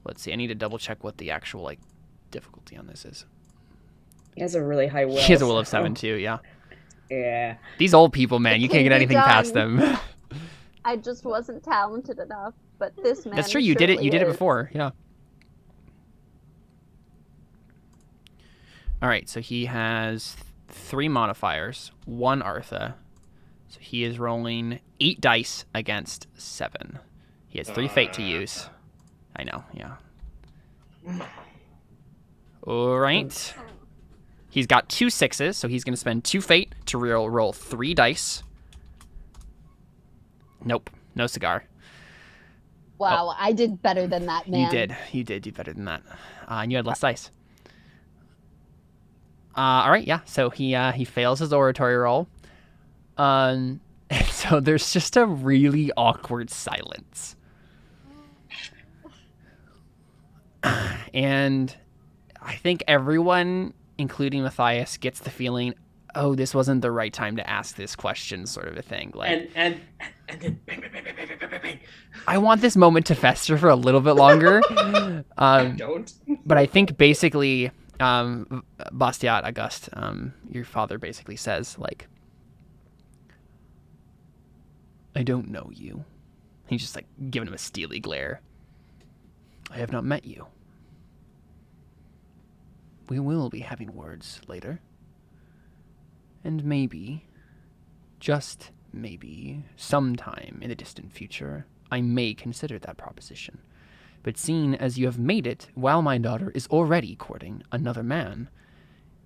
Let's see. I need to double check what the actual difficulty on this is. He has a really high will. He has a will of so- 7 too. Yeah. Yeah. These old people, man, It you can can't get be anything past done. them. I just wasn't talented enough, but this man. That's true. You did it. You did it surely is. before. Yeah. All right. So he has 3 modifiers, 1 Artha. So he is rolling 8 dice against 7. He has 3 fate to use. I know. Yeah. All right. He's got 2 6s, so he's going to spend 2 fate to roll 3 dice. Nope. No cigar. Wow, I did better than that, man. You did do better than that. And you had less dice. All right, yeah. So he fails his oratory roll. And so there's just a really awkward silence. And I think everyone, including Matthias, gets the feeling, oh, this wasn't the right time to ask this question, sort of a thing. Like, And then bang, bang, bang, bang, bang, bang, bang. I want this moment to fester for a little bit longer. Don't. But I think basically, Bastiat Auguste, your father basically says, like, I don't know you. He's just like giving him a steely glare. I have not met you. We will be having words later. And maybe, just maybe, sometime in the distant future, I may consider that proposition. But seeing as you have made it while my daughter is already courting another man,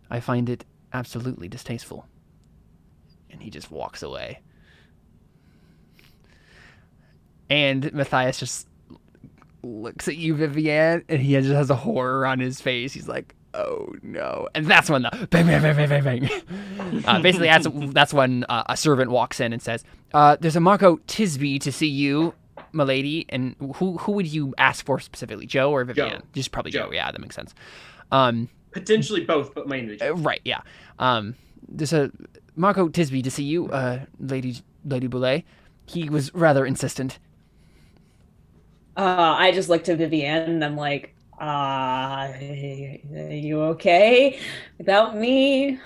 I find it absolutely distasteful. And he just walks away. And Matthias just looks at you, Vivienne, and he just has a horror on his face. He's like, oh no. And that's when the bang, bang, bang, bang, bang, bang. Basically, that's when a servant walks in and says, there's a Marco Tisby to see you, milady. And who would you ask for specifically, Joe or Vivienne? Joe. Just probably Joe. Joe. Yeah, that makes sense. Potentially both, but mainly Joe. Right, yeah. There's a Marco Tisby to see you, Lady Boulay. He was rather insistent. I just looked at Vivienne and I'm like, are you okay without me?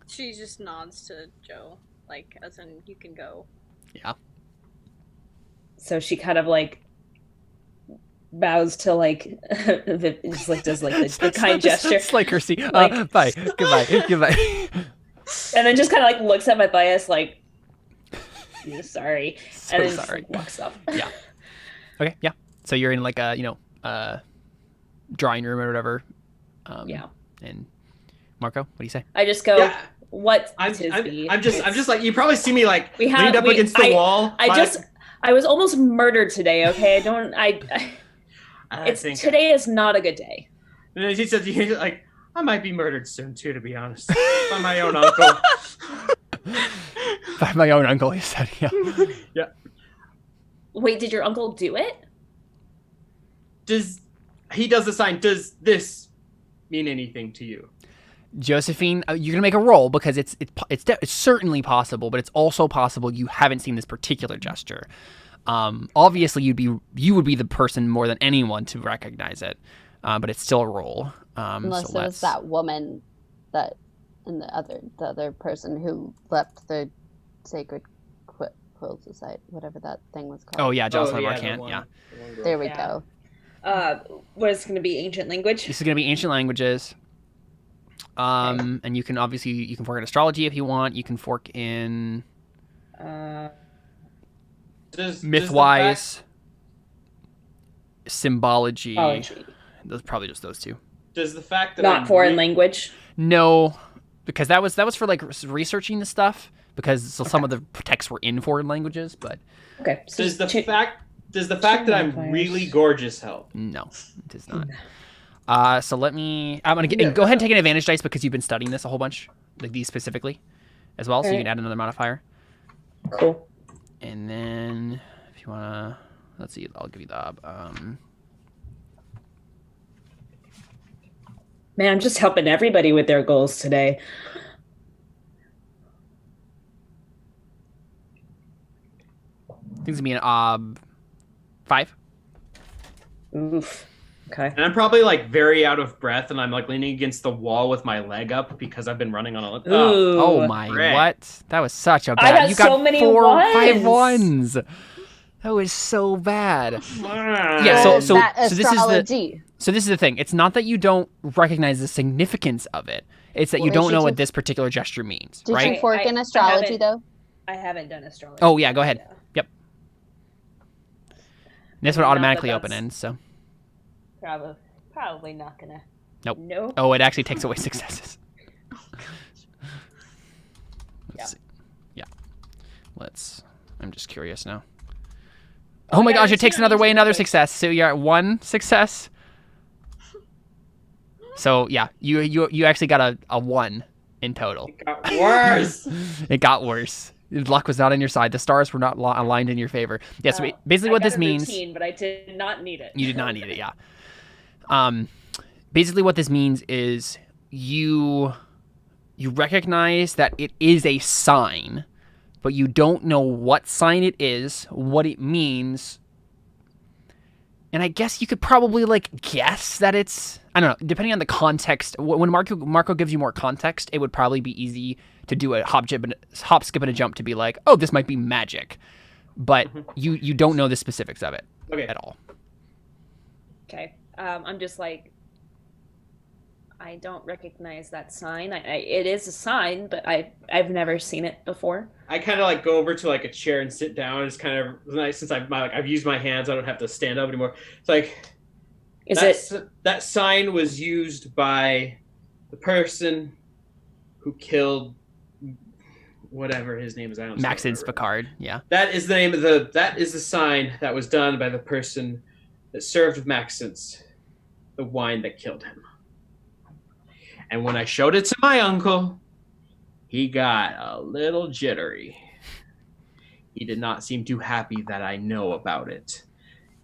She just nods to Joe, like, as in, you can go. Yeah. So she kind of like bows to like, just like does like the kind gesture. It's like her see. Like- Bye. Goodbye. And then just kind of like looks at Matthias like, I'm sorry. So and then just, sorry. like, walks up. Yeah. Okay, yeah. So you're in like a, drawing room or whatever. Yeah. And Marco, what do you say? I just go, Yeah. what I'm Tisby? just like, you probably see me like We leaned up against the wall. I was almost murdered today, okay? Today is not a good day. And then he says, he's like, I might be murdered soon too, to be honest, by my own uncle. By my own uncle, he said. Yeah. Yeah. Wait, did your uncle do it? He does the sign? Does this mean anything to you? Josephine, you're gonna make a roll because it's certainly possible, but it's also possible you haven't seen this particular gesture. Obviously, you would be the person more than anyone to recognize it. but it's still a roll. Unless So it was that woman that, and the other person who left the sacred quills aside, whatever that thing was called. Oh yeah, Jocelyn the Marcant. one- Yeah. the one girl. There we Yeah. go. What is going to be ancient language? This is going to be ancient languages. And you can fork in astrology if you want. You can fork in Does the mythwise, symbology. Mythology. Those probably just those two. Does the fact that Not I'm foreign language. No, because that was for like researching the stuff. Because some of the texts were in foreign languages, but Okay. So Does the fact that I'm modifiers. really gorgeous help? no, it does not. So I'm gonna go ahead and take an advantage dice because you've been studying this a whole bunch, like these specifically, as well. So you Alright. can add another modifier. Cool. And then if you wanna, let's see, I'll give you the Man, I'm just helping everybody with their goals today. I think it's gonna be an 5. Oof. Okay. And I'm probably like very out of breath, and I'm like leaning against the wall with my leg up because I've been running on a. Ooh. Oh my, frick. what? That was such a I bad. got You got so many 5 ones. ones. That was so bad. Yeah. Yeah, Well, so that this is the astrology. So this is the thing. It's not that you don't recognize the significance of it. It's that you Well, don't did know you- what this particular gesture means, Did right? you fork in astrology haven't- though? I haven't done astrology. Oh yeah, go ahead. Yep. And this would Not that automatically open that's- in. So Probably not gonna. Nope. No. oh, it actually takes away successes. Let's see. Yeah. I'm just curious now. Oh my yeah, gosh! you It takes still another need way to another do it. success. So you're at 1 success. So yeah, you actually got a 1 in total. It got worse. It got worse. Luck was not on your side. The stars were not aligned in your favor. Yes, basically what this means. Routine, but I did not need it. You did not need it, yeah. Basically what this means is you recognize that it is a sign, but you don't know what sign it is, what it means. And I guess you could probably like guess that it's, I don't know, depending on the context. When Marco gives you more context, it would probably be easy to do a hop, skip, and a jump to be like, oh, this might be magic. But you don't know the specifics of it at all. Okay. I'm just like, I don't recognize that sign. It is a sign, but I've never seen it before. I kind of like go over to like a chair and sit down. It's kind of nice since I've used my hands. I don't have to stand up anymore. It's like that sign was used by the person who killed whatever his name is. I don't Maxence remember. Bechard, yeah. That is the name of that is the sign that was done by the person that served Maxence the wine that killed him. And when I showed it to my uncle, he got a little jittery. He did not seem too happy that I know about it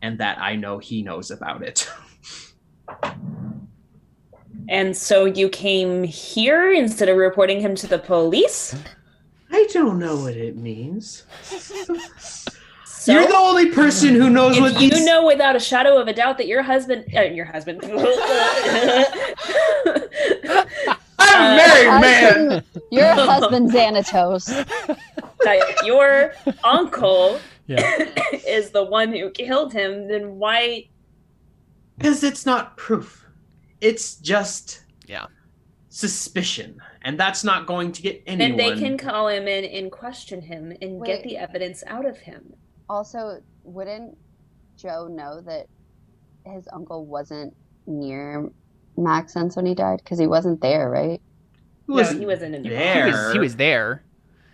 and that I know he knows about it. And so you came here instead of reporting him to the police? I don't know what it means. So, You're the only person who knows what if you these... know without a shadow of a doubt that your husband I'm a married man. Your husband Xanatos. that your uncle Yeah. is the one who killed him, then why? Because it's not proof. It's just suspicion. And that's not going to get anyone. Then they can call him in and question him and get Wait. the evidence out of him. Also, wouldn't Joe know that his uncle wasn't near Maxence when he died? Because he wasn't there, right? He No, he wasn't in the there. He was there.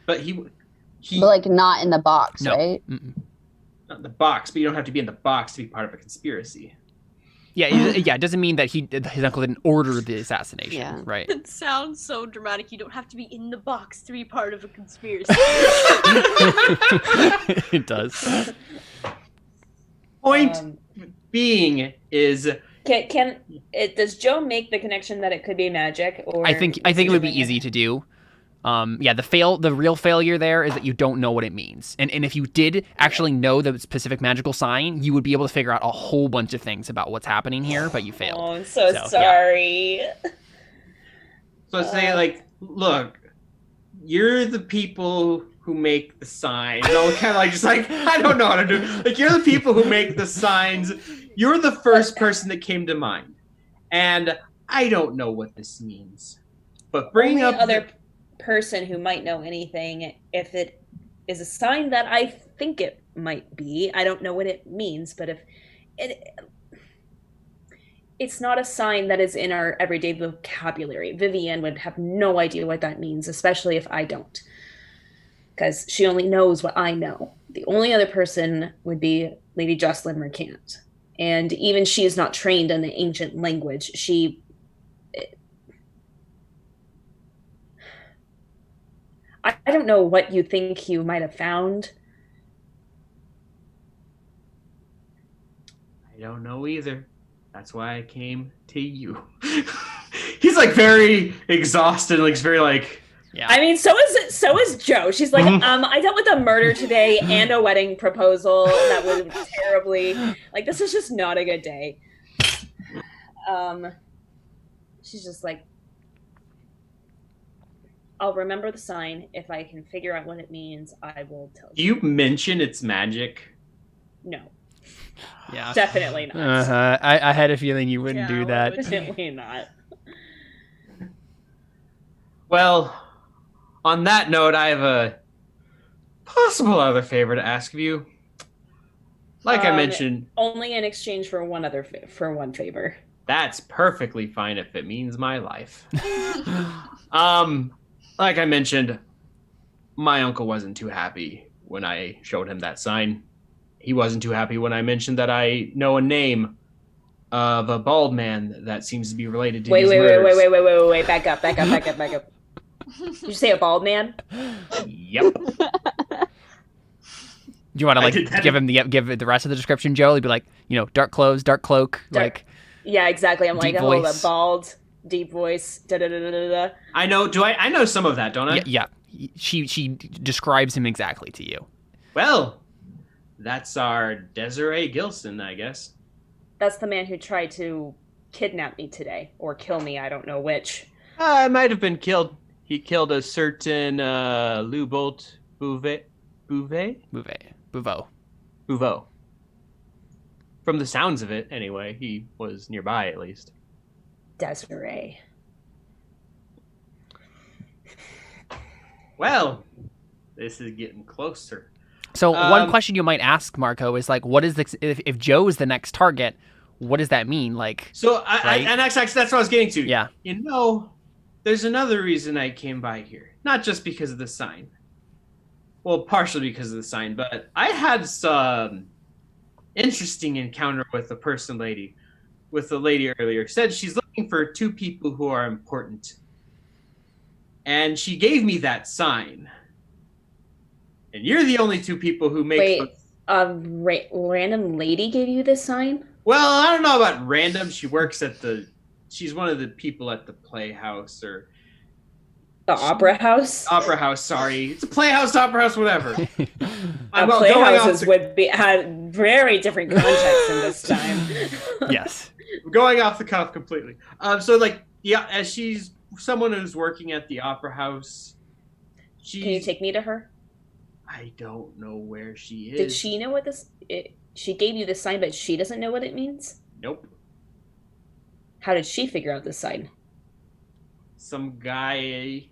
But he But like not in the box, No. right? Mm-mm. not in the box, but you don't have to be in the box to be part of a conspiracy. Yeah, it doesn't mean that his uncle didn't order the assassination, Yeah. right? It sounds so dramatic. You don't have to be in the box to be part of a conspiracy. It does. Point being is Does Joe make the connection that it could be magic? Or I think it would be easy to do. The real failure there is that you don't know what it means. And if you did actually know the specific magical sign, you would be able to figure out a whole bunch of things about what's happening here, but you failed. Oh, I'm so sorry. Yeah. So say like, look, you're the people who make the signs. I'll kind of like just like, I don't know how to do. Like, you're the people who make the signs. You're the first person that came to mind, and I don't know what this means. But bringing up other person who might know anything, if it is a sign that I think it might be, I don't know what it means, but if it's not a sign that is in our everyday vocabulary. Vivienne would have no idea what that means, especially if I don't, because she only knows what I know. The only other person would be Lady Jocelyn Mercant, and even she is not trained in the ancient language. I don't know what you think you might have found. I don't know either. That's why I came to you. He's like very exhausted, like very like. Yeah. I mean, so is Joe. She's like, I dealt with a murder today and a wedding proposal that was terribly, like, this is just not a good day. She's just like, I'll remember the sign. If I can figure out what it means, I will tell you. You mention it's magic? No. Yeah. Definitely not. Uh-huh. I had a feeling you wouldn't do that. Definitely not. Well, on that note, I have a possible other favor to ask of you. Like I mentioned, only in exchange for one favor. That's perfectly fine if it means my life. Like I mentioned, my uncle wasn't too happy when I showed him that sign. He wasn't too happy when I mentioned that I know a name of a bald man that seems to be related to these murders. Wait, back up. Did you say a bald man? Yep. Do you want to give the rest of the description, Joe? He'd be like, dark clothes, dark cloak, Yeah, exactly. I'm like, voice. Hold up, bald, deep voice. Da da da da da. I know. I know some of that, don't I? Yeah. She describes him exactly to you. Well, that's our Desiree Gilson, I guess. That's the man who tried to kidnap me today, or kill me. I don't know which. I might have been killed. He killed a certain Lubolt Bouveau. From the sounds of it, anyway, he was nearby at least. Desiree. Well, this is getting closer. So one question you might ask, Marco, is like, what is if Joe is the next target? What does that mean? Like, so that's what I was getting to. Yeah. There's another reason I came by here. Not just because of the sign. Well, partially because of the sign, but I had some interesting encounter with the lady earlier. Said she's looking for two people who are important. And she gave me that sign. And you're the only two people who make... Wait, random lady gave you this sign? Well, I don't know about random. She works at she's one of the people at the Playhouse or... The Opera House? Opera House, sorry. It's a Playhouse, Opera House, whatever. Playhouses had very different contexts in this time. Yes. Going off the cuff completely. As she's someone who's working at the Opera House... Can you take me to her? I don't know where she is. Did she know what she gave you this sign, but she doesn't know what it means? Nope. How did she figure out this sign? Some guy...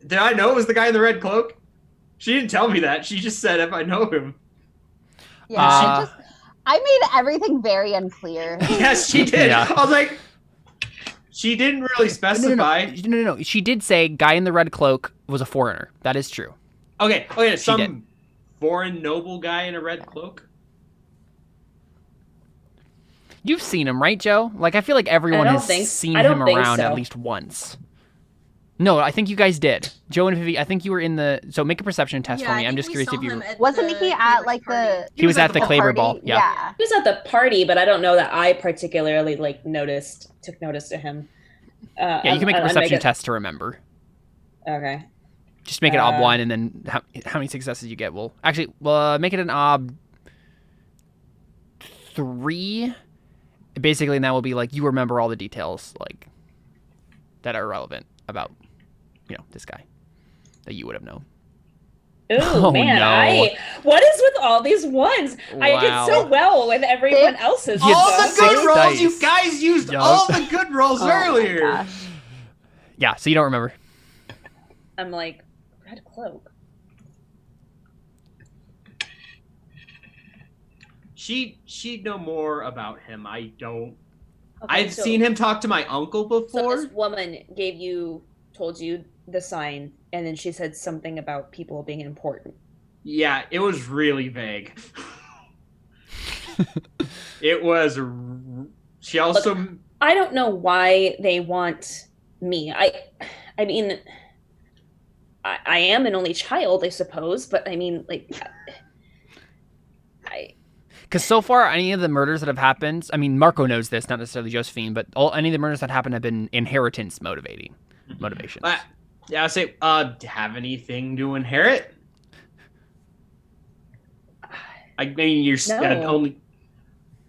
Did I know it was the guy in the red cloak? She didn't tell me that. She just said if I know him. Yeah, I made everything very unclear. Yes, she did. Yeah. I was like... She didn't really specify. No. She did say guy in the red cloak was a foreigner. That is true. Okay, some foreign noble guy in a red cloak? You've seen him, right, Joe? Like, I feel like everyone has seen him around at least once. No, I think you guys did. Joe and Vivi, I think you were in the... So make a perception test for me. I'm just curious if you... Wasn't he at, like, the... He was at the Claver Ball, yeah. He was at the party, but I don't know that I particularly, took notice to him. Yeah, you can make a perception test to remember. Okay. Just make it ob 1, and then how many successes you get will actually make it an ob 3. Basically, and that will be like you remember all the details like that are relevant about this guy that you would have known. Ooh, Oh, man, no. what is with all these ones? I did Wow. so well with everyone else's. You All had the good 6 rolls, dice. you guys used Yup. all the good rolls Oh my earlier. gosh. Yeah, so you don't remember. I'm like, red cloak. She'd know more about him. I don't. Okay, I've seen him talk to my uncle So before. this woman told you the sign, and then she said something about people being important. Yeah, it was really vague. It was. She also. Look, I don't know why they want me. I mean, I am an only child, I suppose, but I mean, like, Because so far, any of the murders that have happened, I mean, Marco knows this, not necessarily Josephine, but any of the murders that happened have been inheritance motivations. Yeah, I say, have anything to inherit? I mean, you're No. only.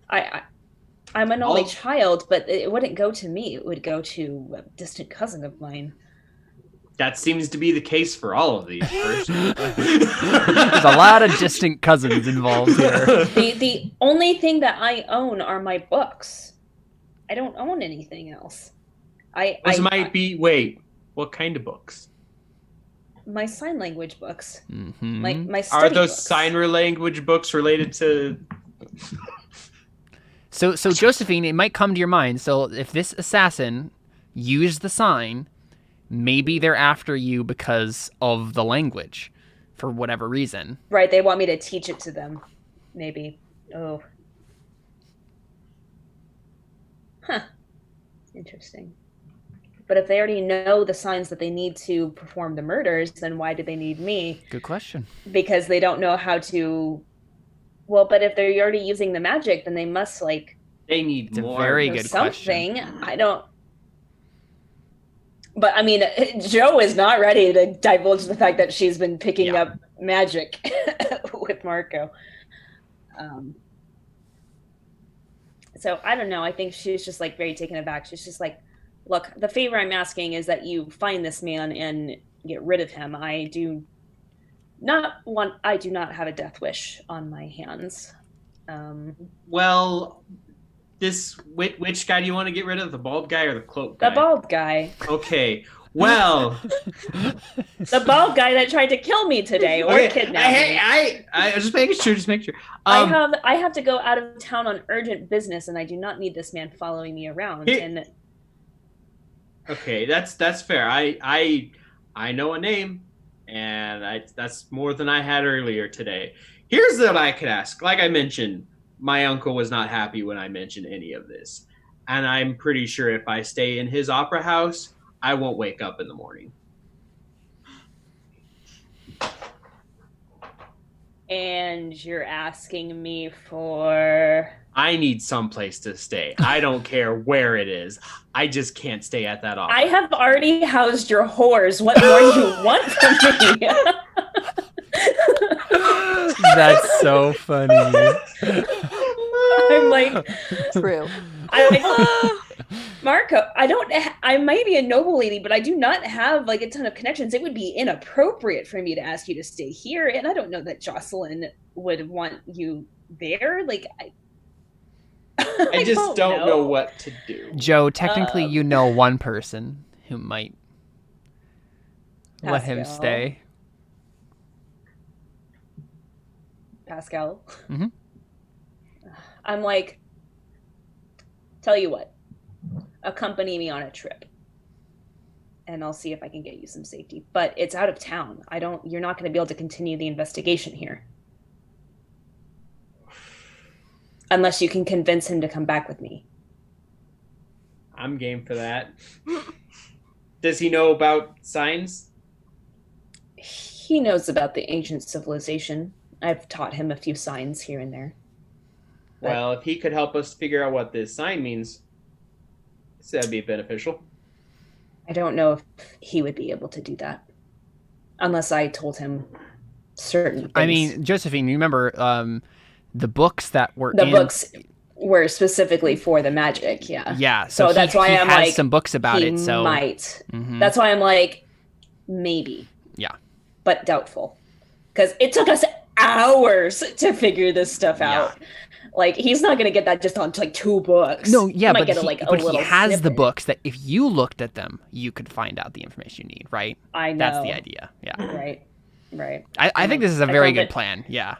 I'm an only All- child, but it wouldn't go to me. It would go to a distant cousin of mine. That seems to be the case for all of these. There's a lot of distant cousins involved here. The only thing that I own are my books. I don't own anything else. Those might be. Wait, what kind of books? My sign language books. Mm-hmm. My Are study those books. sign language books related to? So Josephine, it might come to your mind. So if this assassin used the sign, maybe they're after you because of the language, for whatever reason. Right, they want me to teach it to them. Maybe. Oh. Huh. Interesting. But if they already know the signs that they need to perform the murders, then why do they need me? Good question. Because they don't know how to... Well, but if they're already using the magic, then they must, like... They need It's a more. very know good something. question. I don't... But, I mean, Joe is not ready to divulge the fact that she's been picking up magic with Marco. So, I don't know. I think she's just, like, very taken aback. She's just like, look, the favor I'm asking is that you find this man and get rid of him. I do not have a death wish on my hands. Well, which guy do you want to get rid of? The bald guy or the cloak guy? The bald guy. Okay. Well, The bald guy that tried to kill me today or kidnap me. I just making sure. I have to go out of town on urgent business, and I do not need this man following me around. And Okay, that's fair. I know a name, and that's more than I had earlier today. Here's what I could ask. Like I mentioned, my uncle was not happy when I mentioned any of this, and I'm pretty sure if I stay in his opera house, I won't wake up in the morning. And you're asking me for... I need someplace to stay. I don't care where it is. I just can't stay at that opera. I have already housed your whores. What more do you want from me? That's so funny. I'm like... True. Marco, I might be a noble lady, but I do not have like a ton of connections. It would be inappropriate for me to ask you to stay here, and I don't know that Jocelyn would want you there. Like, I just don't know what to do. Joe, technically you know one person who might let him Pascal. stay. Pascal. Mhm. I'm like, tell you what, accompany me on a trip, and I'll see if I can get you some safety. But it's out of town. You're not going to be able to continue the investigation here. Unless you can convince him to come back with me. I'm game for that. Does he know about signs? He knows about the ancient civilization. I've taught him a few signs here and there. Well, if he could help us figure out what this sign means, that'd be beneficial. I don't know if he would be able to do that. unless I told him certain things. I mean, Josephine, you remember the books that were the books were specifically for the magic. Yeah. Yeah. So that's why he I'm has like, some books about he it. So might. Mhm. That's why I'm like, maybe. Yeah. But doubtful, because it took us hours to figure this stuff out. Like, he's not going to get that just on like 2 books. No, yeah, he might but get he, like a but he little has the snippet. books that if you looked at them, you could find out the information you need, right? I know. That's the idea. Yeah. Right. I think this is a very good plan. Yeah.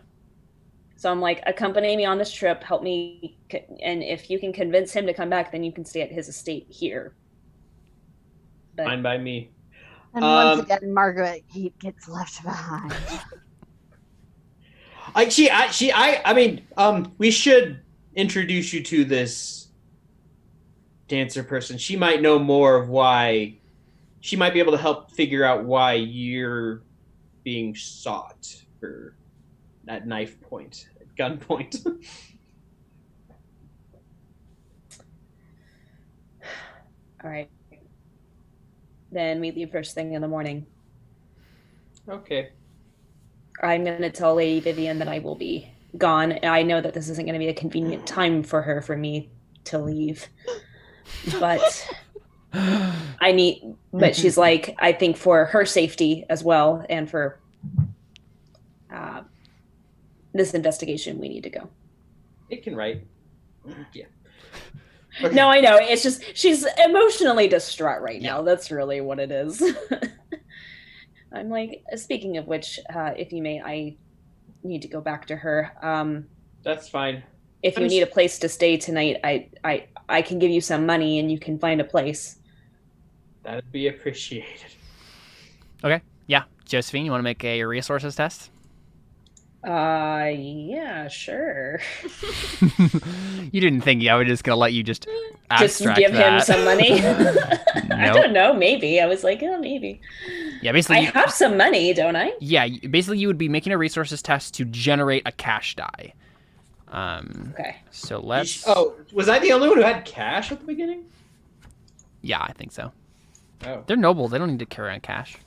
So I'm like, accompany me on this trip, help me, and if you can convince him to come back, then you can stay at his estate here. But Fine by me. And once again, Margaret gets left behind. I mean, we should introduce you to this dancer person. She might know more of why. She might be able to help figure out why you're being sought for at knife point, at gun point. all right. Then we leave first thing in the morning. Okay. I'm going to tell Lady Vivian that I will be gone. And I know that this isn't going to be a convenient time for her for me to leave. But but she's like, I think for her safety as well and for this investigation, we need to go. It can write. Yeah. Okay. No, I know. It's just she's emotionally distraught right now. That's really what it is. I'm like, speaking of which, if you may, I need to go back to her. That's fine. If you need a place to stay tonight, I can give you some money and you can find a place. That'd be appreciated. Okay. Yeah. Josephine, you want to make a resources test? Yeah, sure. You didn't think I was just gonna let you just abstract give that. him some money? I Nope. don't know. Maybe I was like, oh, maybe. Yeah, basically, I have some money, don't I? Yeah, basically, you would be making a resources test to generate a cash die. Okay. So let's. Oh, was I the only one who had cash at the beginning? Yeah, I think so. Oh. They're noble. They don't need to carry on cash.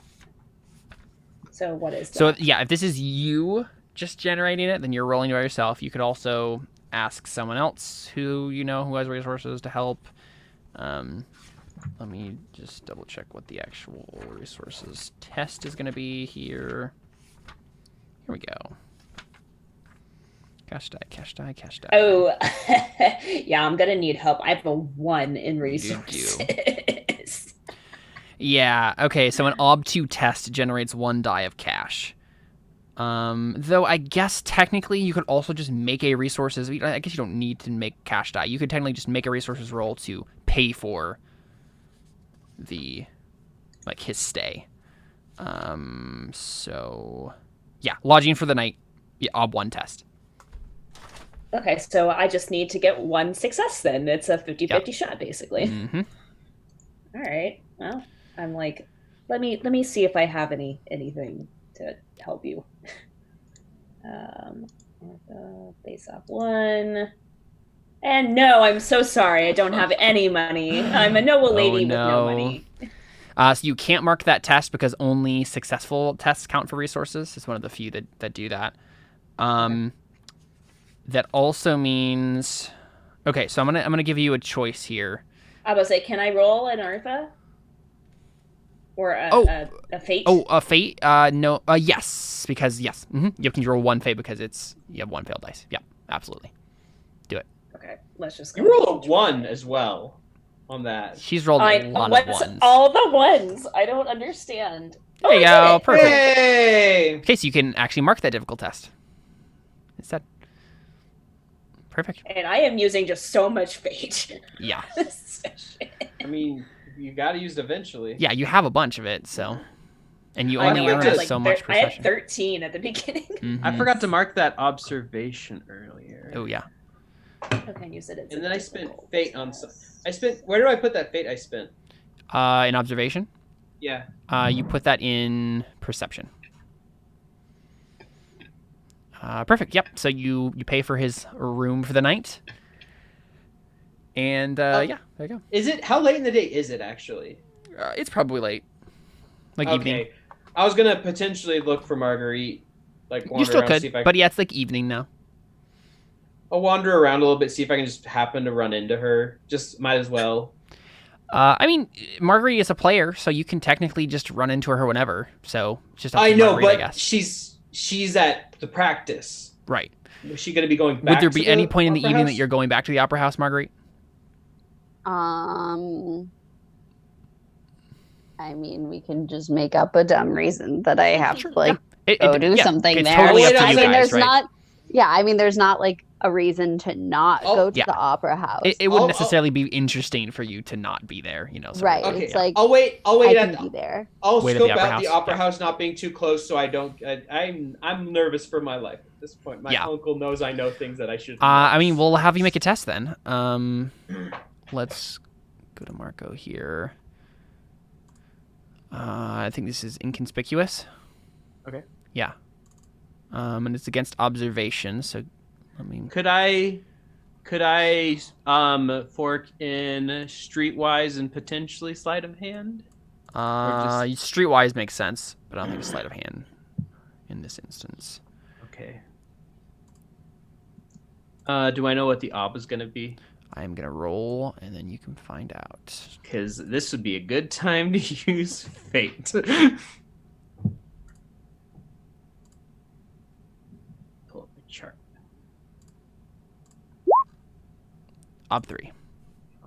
So what is that? So yeah, if this is you just generating it, then you're rolling by yourself. You could also ask someone else who who has resources to help. Let me just double check what the actual resources test is going to be here. Here we go. Cash die, cash die, cash die. Oh, yeah, I'm going to need help. I have a 1 in resources. Yeah, okay, so an Ob2 test generates 1 die of cash. Though I guess technically you could also just make a resources. I guess you don't need to make cash die. You could technically just make a resources roll to pay for his stay. So yeah, lodging for the night. Yeah, Ob1 test. Okay, so I just need to get 1 success then. It's a 50-50 shot basically. Mm-hmm. All right. Well, I'm like, let me see if I have anything to help you. Face off 1. And no, I'm so sorry. I don't have any money. I'm a noble lady with no money. So you can't mark that test because only successful tests count for resources. It's one of the few that do that. Okay. That also means, okay, so I'm gonna give you a choice here. I was say, can I roll an ARPA? Or a fate? Oh, a fate? No. Yes, because yes. Mm-hmm. You can roll 1 fate because you have 1 failed dice. Yeah, absolutely. Do it. Okay, let's just go. You rolled a 1 as well on that. She's rolled a lot of 1s. All the 1s. I don't understand. There you go. Perfect. Yay! Okay, so you can actually mark that difficult test instead. Perfect. And I am using just so much fate. Yeah. I mean, you got to use it eventually. Yeah, you have a bunch of it, so. And you I only know, earn I did, so much I perception. had 13 at the beginning. Mm-hmm. I forgot to mark that observation earlier. Oh, yeah. Okay, you said it's. And then I spent fate on some. Where do I put that fate I spent? In observation? Yeah. You put that in perception. Perfect. Yep. So you pay for his room for the night. And yeah, there you go. How late in the day is it actually? It's probably late. Like evening. I was gonna potentially look for Marguerite, like You wander still around, see if could, I. but yeah, it's like evening now. I'll wander around a little bit, see if I can just happen to run into her. Just might as well. I mean, Marguerite is a player, so you can technically just run into her whenever. So it's just up I to know, Marguerite, I but guess. she's at the practice. Right. Was she gonna be going back? Would there be to any the point in the opera evening house? that you're going back to the opera house, Marguerite? I mean, we can just make up a dumb reason that I have to like go do something it's there. totally up to I you mean, guys, there's right? not. Yeah, I mean, there's not like a reason to not go to yeah. the opera house. It wouldn't necessarily be interesting for you to not be there, you know. So Right. Okay. It's like I'll wait I at can be there. I'll Wait at scope the opera out the house. opera Yeah. house not being too close, so I don't. I'm nervous for my life at this point. My uncle knows I know things that I shouldn't. I mean, we'll have you make a test then. Let's go to Marco here. I think this is inconspicuous. Okay. Yeah. And it's against observation, so I mean, Could I fork in streetwise and potentially sleight of hand? streetwise makes sense, but I don't think sleight of hand in this instance. Okay. Do I know what the op is going to be? I am gonna roll, and then you can find out. Because this would be a good time to use fate. Pull up the chart. Ob 3.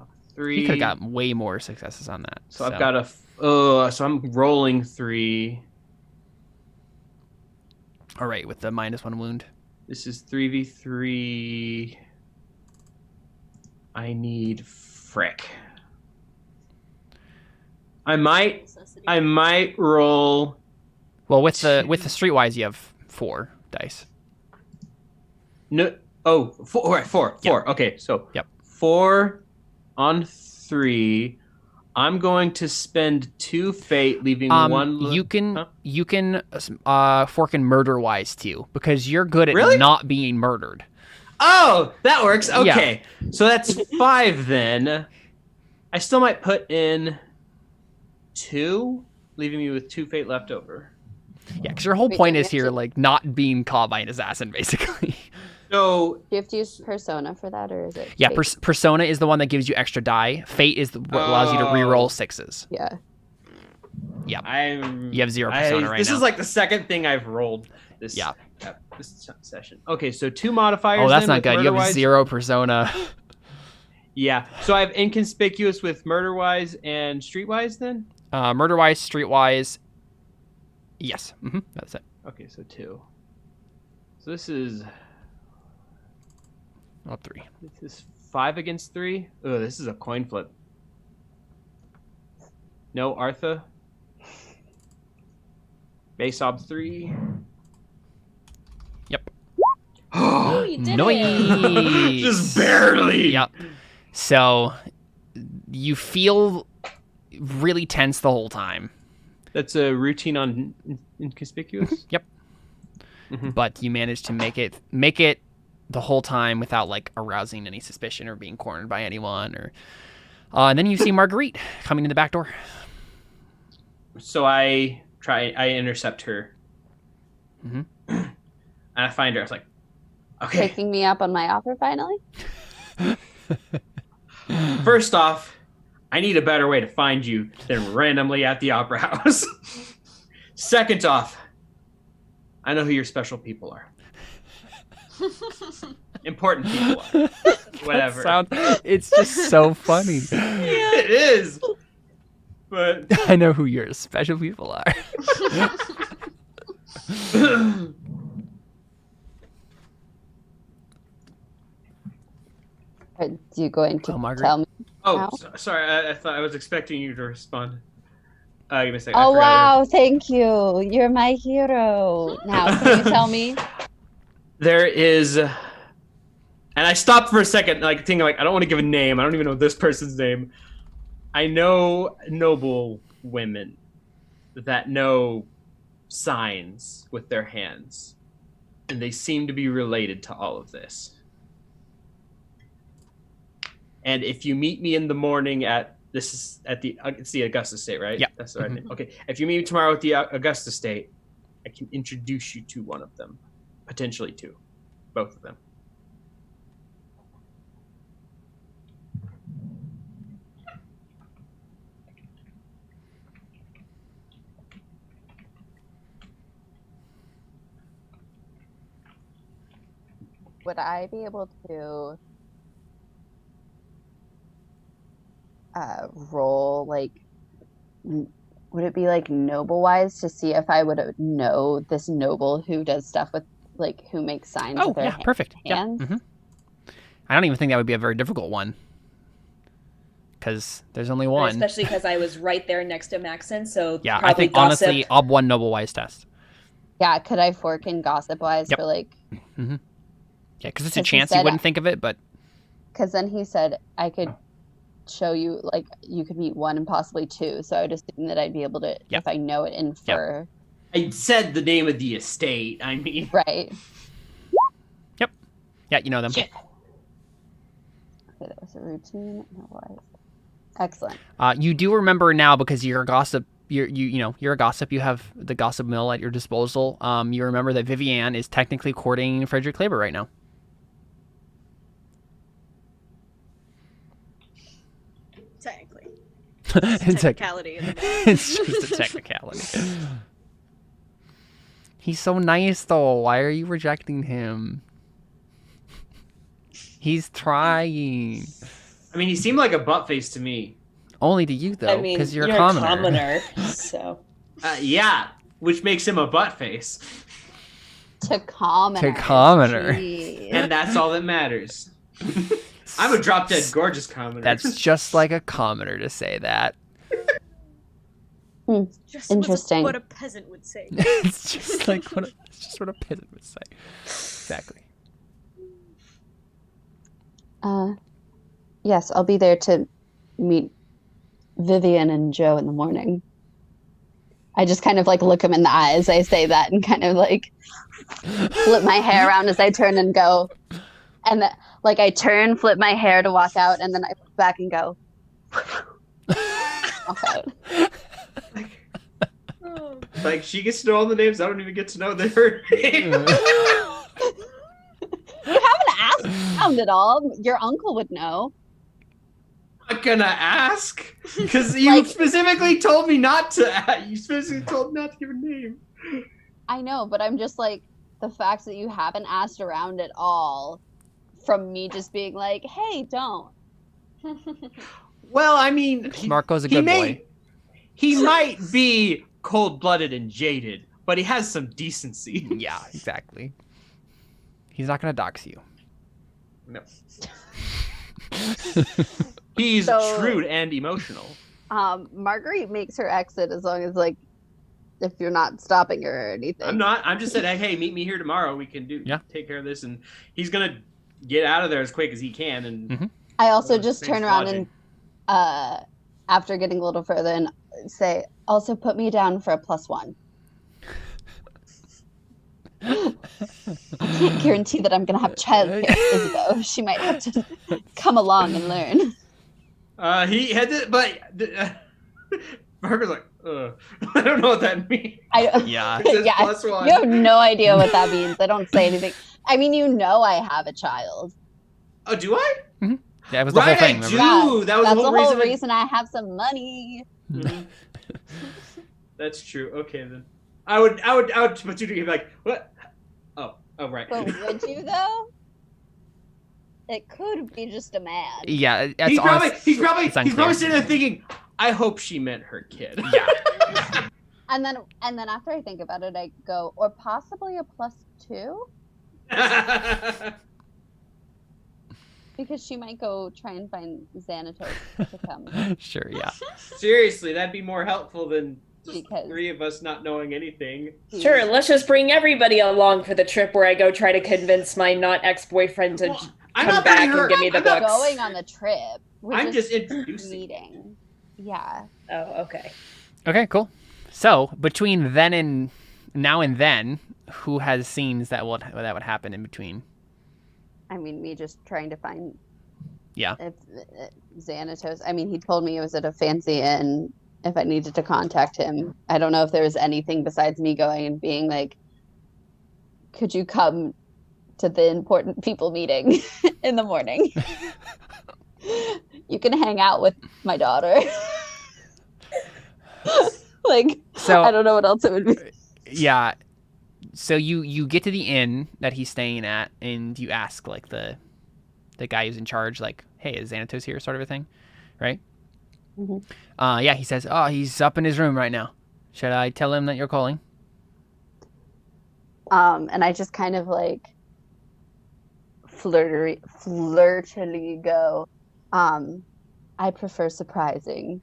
Op 3. You could have got way more successes on that. So I've got so I'm rolling 3. All right, with the -1 wound. This is 3v3. I need frick. I might roll. Well, with the streetwise, you have 4 dice. No. Oh, 4. Right, 4. Yep. Okay, so Yep. 4 on 3. I'm going to spend 2 fate, leaving 1. You can fork in murder wise too, because you're good at Really? not being murdered. Oh, that works. Okay, so that's 5 then. I still might put in 2, leaving me with 2 fate left over. Yeah, because your whole Wait, point do you is have here, to- like, not being caught by an assassin, basically. So Do you have to use persona for that, or is it? Yeah, fate? persona is the one that gives you extra die. Fate is what allows you to reroll 6s. Yeah. Yep. you have 0 persona right This now. is like the second thing I've rolled this Yeah. this session. Okay, so 2 modifiers. Oh, that's then not with good. You have murder-wise. 0 persona. Yeah. So I have inconspicuous with murder-wise and streetwise then? Murder wise, street wise. Yes. That's it. Okay, so 2. So this is Ob 3. 5 against 3. Oh, this is a coin flip. No, Artha. Base ob 3. Yep. Oh, you did it. Nice. Just barely. Yep. So you feel really tense the whole time. That's a routine on inconspicuous. Yep. But you manage to make it the whole time without like arousing any suspicion or being cornered by anyone. Or and then you see Marguerite coming in the back door. So I intercept her. Mhm. And I find her. I was like, okay. Taking me up on my offer finally. First off, I need a better way to find you than randomly at the opera house. Second off, I know who your special people are. Important people are. Whatever. It's just so funny. It is. But I know who your special people are. Are you going to Oh, Margaret. tell me? oh, sorry. I thought I was expecting you to respond. Give me a second. Oh I forgot wow, thank you. You're my hero. Now, can you tell me? There is, and I stopped for a second, like thinking, like I don't want to give a name. I don't even know this person's name. I know noble women that know signs with their hands, and they seem to be related to all of this. And if you meet me in the morning at This is at it's the Augusta State, right? Yeah. That's the right name. Okay. If you meet me tomorrow at the Augusta State, I can introduce you to one of them, potentially two, both of them. Would I be able to roll like? Would it be like noble wise to see if I would know this noble who does stuff with like who makes signs Oh, with their yeah, perfect. hands? Yeah. I don't even think that would be a very difficult one. Because there's only one. Especially because I was right there next to Maxence, so Yeah, I probably think gossip. honestly, Ob one noble wise test. Yeah, could I fork in gossip wise Yep. for like? Yeah, because it's a 'Cause he chance you said- wouldn't think of it, but Because then he said I could show you like you could meet one and possibly two, so I would assume that I'd be able to Yep. if I know it infer. I said the name of the estate. I mean, Right. yeah, you know them. Okay, that was a routine. No wise. Excellent. You do remember now because you're a gossip. You're a gossip. You have the gossip mill at your disposal. You remember that Vivienne is technically courting Frederick Kleber right now. Technically. It's like Technicality of the it's just a technicality. He's so nice though. Why are you rejecting him? He's trying. I mean, he seemed like a butt face to me. Only to you though, I mean, because you're you're a commoner. So Yeah, which makes him a butt face, To commoner. To commoner. Jeez. and that's all that matters. I'm a drop dead gorgeous commoner. That's just like a commoner to say that. Just Interesting. what a peasant would say. It's just like what a peasant would say. Exactly. Yes, I'll be there to meet Vivian and Joe in the morning. I just kind of like look him in the eyes. I say that and kind of like flip my hair around as I turn and go. And like I turn, flip my hair to walk out, and then I look back and go. Walk out. like she gets to know all the names. I don't even get to know their name. You haven't asked around at all. Your uncle would know. I'm not gonna ask because you Like- specifically told me not to. You specifically told me not to give a name. I know, but I'm just like the fact that you haven't asked around at all from me just being like, hey, don't. Well, I mean, Marco's a good boy. He might be cold-blooded and jaded, but he has some decency. Yeah, exactly. He's not gonna dox you. No. He's So- shrewd and emotional. Marguerite makes her exit as long as like if you're not stopping her or anything. I'm not. I'm just saying, hey, meet me here tomorrow. We can take care of this, and he's gonna get out of there as quick as he can. And I also Well, just same turn around logic. and after getting a little further and say, also put me down for a +1. I can't guarantee that I'm gonna have childcare, Isabeau. She might have to come along and learn. he had to, but Margaret's like, I don't know what that means. Yeah. It says Yeah, +1. you have no idea what that means. I don't say anything. I mean, you know I have a child. Oh, do I? That was the Right, whole thing. I Remember? do. Yeah, That was That's the whole reason. I have some money. Mhm. That's true. Okay then. I would put you to be like, what? Oh, right. But would you though? It could be just a man. Yeah, that's He's probably it's he's unclear. probably sitting there thinking, I hope she meant her kid. Yeah. And then after I think about it, I go, or possibly a +2, because she might go try and find Xanatos to come. Sure, yeah. Seriously, that'd be more helpful than just Because- 3 of us not knowing anything. sure, let's just bring everybody along for the trip where I go try to convince my not ex-boyfriend to Well, I'm come not back bringing her. and give me the I'm not- books. Going on the trip. We're I'm just introducing. meeting. Yeah. Oh, okay. Okay, cool. So between then and now and then, who has scenes that would happen in between? I mean, me just trying to find Yeah. If Xanatos, I mean, he told me it was at a fancy inn. If I needed to contact him, I don't know if there was anything besides me going and being like, "Could you come to the important people meeting in the morning? You can hang out with my daughter." Like, So I don't know what else it would be. yeah. So you get to the inn that he's staying at, and you ask like the guy who's in charge, like, "Hey, is Xanatos here?" sort of a thing, right? Mhm. Yeah. He says, "Oh, he's up in his room right now. Should I tell him that you're calling?" And I just kind of like flirtily go, I prefer surprising,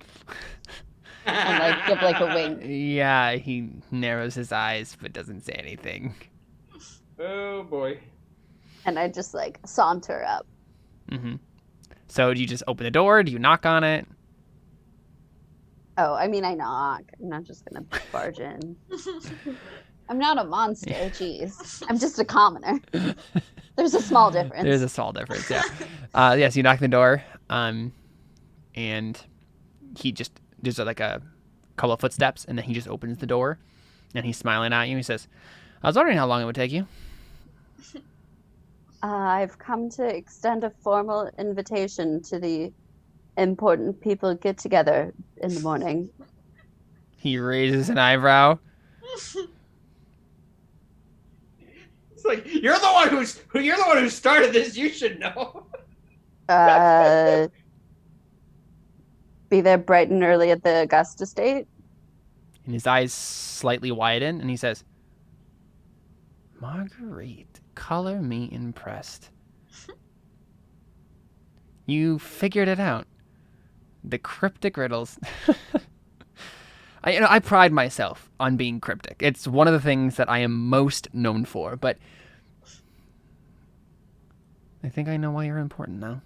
and like give like a wink. Yeah. He narrows his eyes but doesn't say anything. Oh boy. And I just like saunter up. Mm-hmm. So do you just open the door? Do you knock on it? Oh, I mean, I knock. I'm not just gonna barge in. I'm not a monster. Jeez, I'm just a commoner. There's a small difference. There's a small difference, yeah. Yes, you knock on the door, and he just there's like a couple of footsteps, and then he just opens the door, and he's smiling at you. He says, "I was wondering how long it would take you." I've come to extend a formal invitation to the important people get together in the morning. He raises an eyebrow. It's like you're the one who started this. You should know. Be there bright and early at the Augusta Estate. And his eyes slightly widen, and he says, "Marguerite, color me impressed. You figured it out. The cryptic riddles." I pride myself on being cryptic. It's one of the things that I am most known for, but I think I know why you're important now.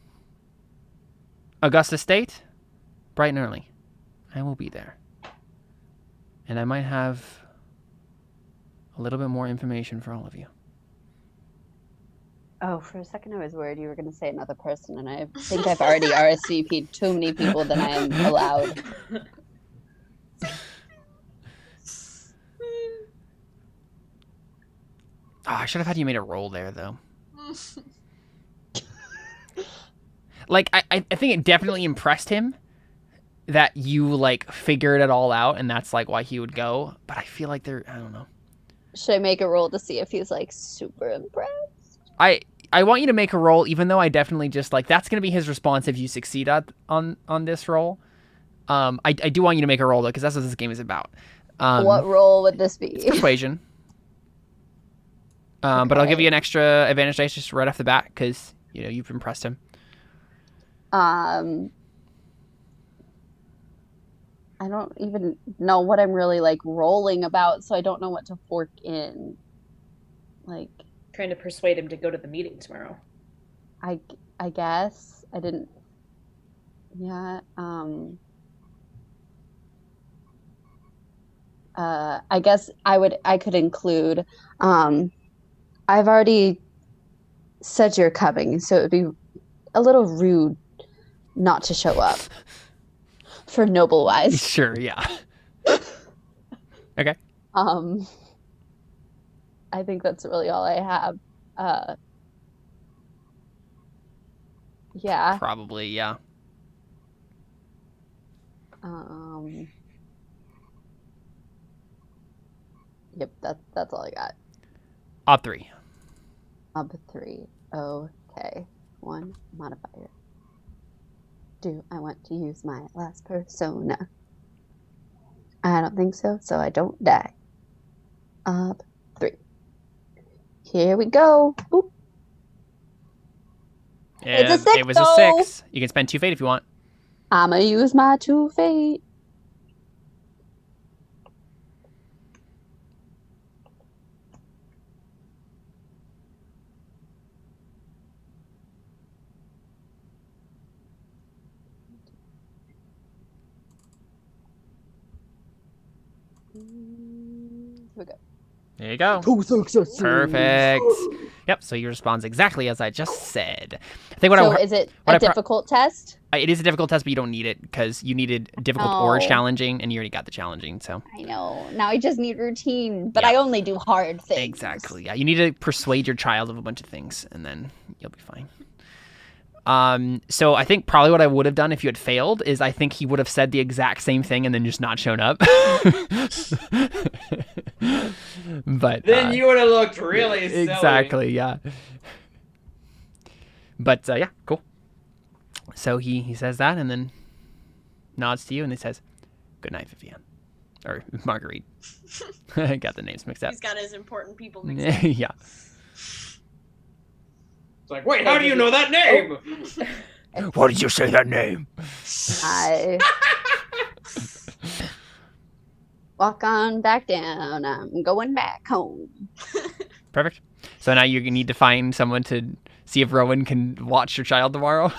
Augusta State, bright and early. I will be there. And I might have a little bit more information for all of you. Oh, for a second I was worried you were going to say another person, and I think I've already RSVP'd too many people than I am allowed. I should have had you made a roll there, though. Like, I think it definitely impressed him that you, like, figured it all out, and that's, like, why he would go. But I feel like I don't know. Should I make a roll to see if he's, like, super impressed? I want you to make a roll, even though I definitely just, like, that's going to be his response if you succeed on this roll. I do want you to make a roll, though, because that's what this game is about. What roll would this be? It's persuasion. But I'll give you an extra advantage dice just right off the bat, because, you know, you've impressed him. I don't even know what I'm really, like, rolling about, so I don't know what to fork in. Like, Trying to persuade him to go to the meeting tomorrow. I guess I didn't. Yeah. I guess I could include. I've already said you're coming, so it would be a little rude not to show up. For noble wise. Sure, yeah. Okay. I think that's really all I have. Yeah. Probably, yeah. Yep, that's all I got. Op 3. Up 3. Okay. 1 modifier. Do I want to use my last persona? I don't think so, so I don't die. Up 3. Here we go. Boop. It's a 6, It was a though. 6. You can spend 2 fate if you want. I'ma use my 2 fate. Here we go. There you go. 2 successes. Perfect. Yep. So he responds exactly as I just said. I think what So I is it what a I pro- difficult test? it is a difficult test, but you don't need it because you needed difficult or Oh. challenging, and you already got the challenging. So I know. Now I just need routine, but Yeah. I only do hard things. exactly. Yeah. You need to persuade your child of a bunch of things, and then you'll be fine. So I think probably what I would have done if you had failed is I think he would have said the exact same thing and then just not shown up. But Then you would have looked really silly. exactly, yeah. But yeah, cool. So he says that and then nods to you and he says, "Good night, Vivian," or Marguerite. I got the names mixed up. He's got his important people mixed up. Yeah. It's like, wait, how do you know that name? Why did you say that name? I walk on back down. I'm going back home. Perfect. So now you need to find someone to see if Rowan can watch your child tomorrow.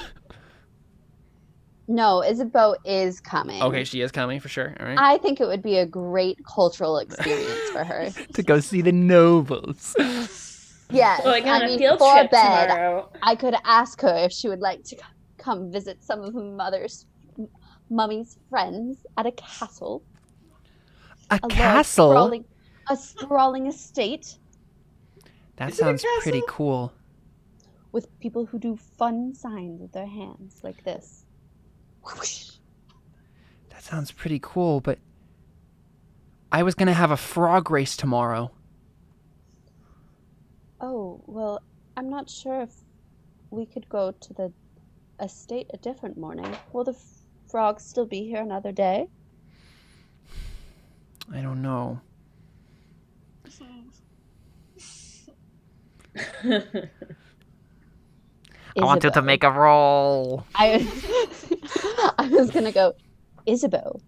No, Isabeau is coming. Okay, she is coming for sure. All right. I think it would be a great cultural experience for her. To go see the nobles. Yes, Going on I a mean, field for trip bed, tomorrow. I could ask her if she would like to come visit some of Mummy's friends at a castle. A large castle? sprawling estate That Is it a sounds pretty castle? cool. with people who do fun signs with their hands like this. Whoosh. That sounds pretty cool, but I was going to have a frog race tomorrow. Oh, well, I'm not sure if we could go to the estate a different morning. Will the frogs still be here another day? I don't know. I want you to Isabeau. make a roll. I was gonna go, Isabeau,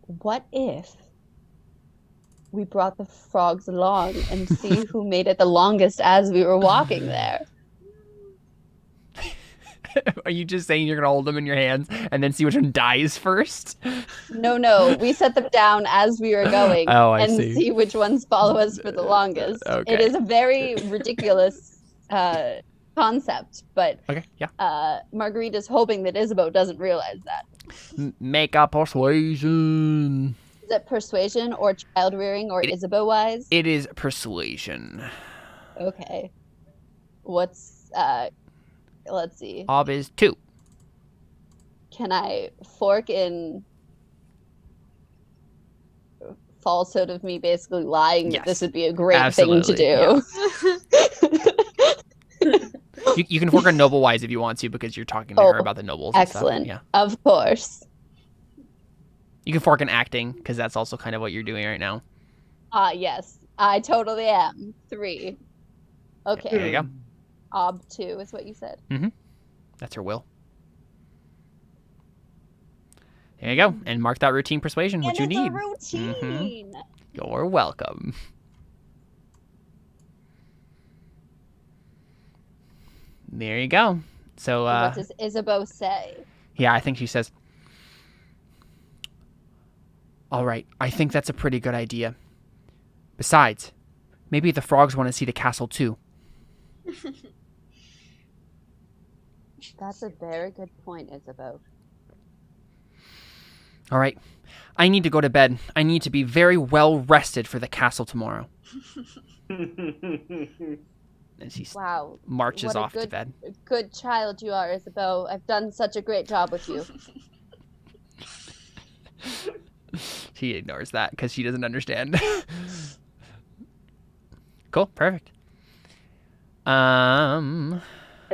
what if we brought the frogs along and see who made it the longest as we were walking there? Are you just saying you're going to hold them in your hands and then see which one dies first? No, we set them down as we were going Oh, I and see. see which ones follow us for the longest. Okay. It is a very ridiculous concept, but Okay, yeah. Marguerite is hoping that Isabeau doesn't realize that. Make a persuasion. Is it persuasion or child rearing or Isabeau wise? It is persuasion. Okay. What's let's see. Ob is 2. Can I fork in falsehood of me basically lying that Yes. this would be a great Absolutely, thing to do? You can fork a noble wise if you want to because you're talking to her Oh, about the nobles and stuff. Excellent. Yeah. Of course. You can fork an acting because that's also kind of what you're doing right now. Yes. I totally am. 3. Okay. There you go. Ob 2 is what you said. That's her will. There you go. And mark that routine persuasion, which you and it's need. a routine. You're welcome. There you go. So, What does Isabeau say? yeah, I think she says, "All right, I think that's a pretty good idea. Besides, maybe the frogs want to see the castle too." That's a very good point, Isabeau. All right, I need to go to bed. I need to be very well rested for the castle tomorrow. And she Wow. marches what a off to good- bed. Good child you are, Isabeau. I've done such a great job with you. She ignores that because she doesn't understand. Cool, perfect. I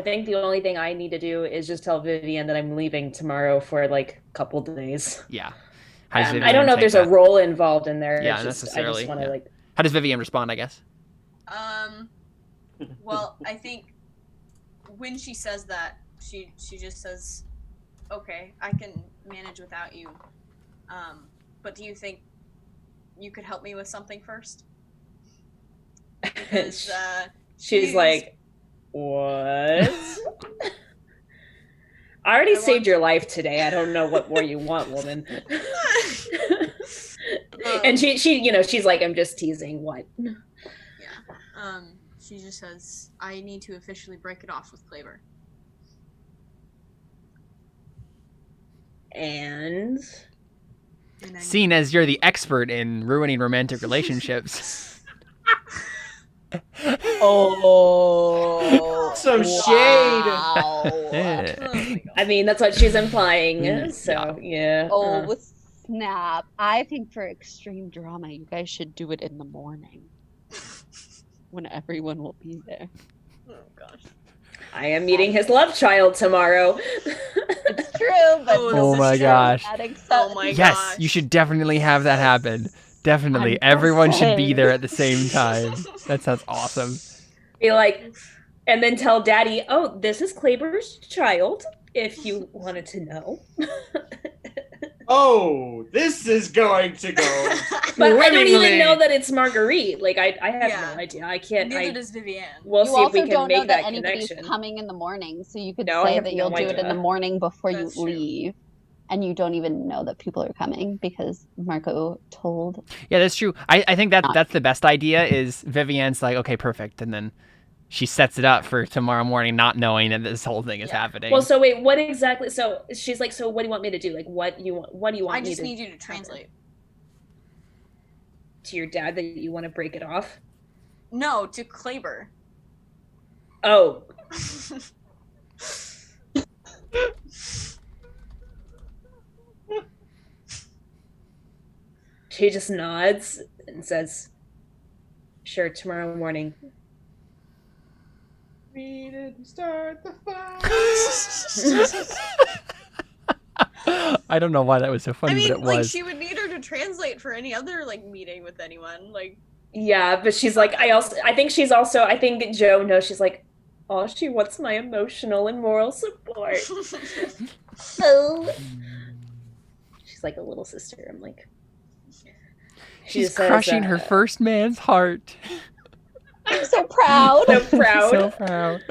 think the only thing I need to do is just tell Vivian that I'm leaving tomorrow for like a couple days. Yeah. How does I Vivian don't know if take there's that? a role involved in there. Yeah, It's just, necessarily, I just want to yeah. like. How does Vivian respond, I guess? Well, I think when she says that, she just says, "Okay, I can manage without you. But do you think you could help me with something first?" Because She's please. like, what? I already saved your life today. I don't know what more you want, woman. And she, she's like, I'm just teasing. What? Yeah. She just says, I need to officially break it off with Claver. And then Seeing as you're the expert in ruining romantic relationships. Oh, Some shade. wow. Oh my God. I mean, that's what she's implying. Mm, So yeah. Oh, snap. I think for extreme drama, you guys should do it in the morning when everyone will be there. Oh gosh. I am meeting his love child tomorrow. It's true, but Oh my gosh. Oh my Yes, gosh. you should definitely have that happen. Definitely. I'm Everyone should be saying. there at the same time. That sounds awesome. Be like, and then tell Daddy, "Oh, this is Claber's child. If you wanted to know." Oh, this is going to go. But I don't even swimmingly. know that it's Marguerite. Like I have Yeah. no idea. I can't. Neither does Vivienne. We'll You see if also we can don't know make that that anybody's connection. coming in the morning, so you could No, I say have that you'll no do it in the idea. morning before That's you true. leave, and you don't even know that people are coming because Marco told. Yeah, that's true. I think that's the best idea is Vivienne's like, okay, perfect. And then she sets it up for tomorrow morning, not knowing that this whole thing is happening. Well, so wait, what exactly? So she's like, so what do you want me to do? Like, what do you want? I me just to need you to translate. to your dad that you want to break it off? No, to Claver. Oh, she just nods and says, "Sure, tomorrow morning." We didn't start the fire. I don't know why that was so funny, I mean, but it like, was. she would need her to translate for any other, like, meeting with anyone. Like, Yeah, but she's like, I think Joe knows. She's like, oh, she wants my emotional and moral support. Oh. She's like a little sister. I'm like, she She's says, crushing her first man's heart. I'm so proud. So proud. So proud.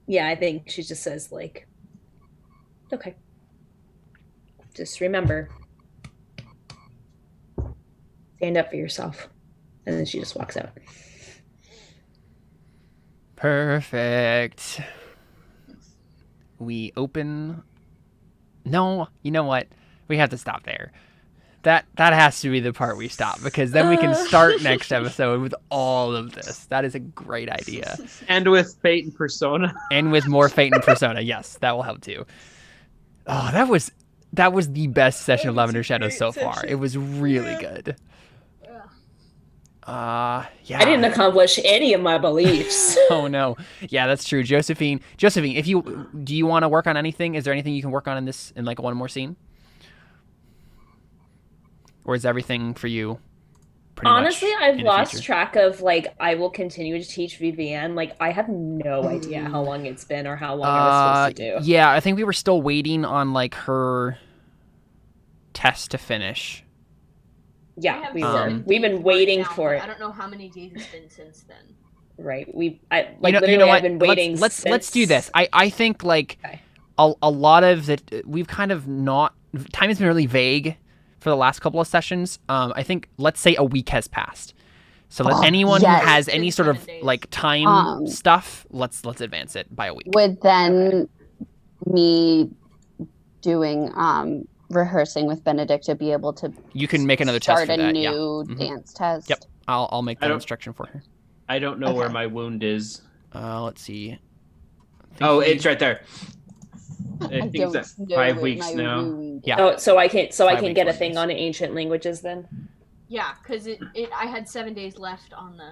Yeah, I think she just says like, okay, just remember, stand up for yourself, and then she just walks out. Perfect. We open. No, you know what? We have to stop there. That has to be the part we stop because then we can start next episode with all of this. That is a great idea. And with Fate and Persona. And with more Fate and Persona. Yes, that will help too. Oh, that was the best session of Lavender Shadows so far. It was really good. Yeah. I didn't accomplish any of my beliefs. Oh no. Yeah, that's true. Josephine, do you want to work on anything? Is there anything you can work on in like one more scene? Or is everything for you pretty Honestly, much I've in the lost future? track of like I will continue to teach Vivienne. Like I have no idea how long it's been or how long I was supposed to do. Yeah, I think we were still waiting on like her test to finish. Yeah, we were. were. We've been waiting now, for but it. I don't know how many days it's been since then. Right. I've been waiting. Let's do this. I think like Okay. a lot of that we've kind of not time has been really vague for the last couple of sessions. I think let's say a week has passed. So let anyone yes. who has any It's sort been of 7 days. like time stuff, let's advance it by a week. Would then me doing rehearsing with Benedicta be able to You can make another test start for a that. new Yeah. Mhm. dance test? Yep. I'll make that don't- instruction for her. I don't know where Okay. my wound is. Let's see. I think Oh, he- it's right there. I think don't it's know 5 where weeks my now. wound Yeah. Oh, so I can 5 get a weeks thing later. on ancient languages then Yeah, because I had 7 days left on the.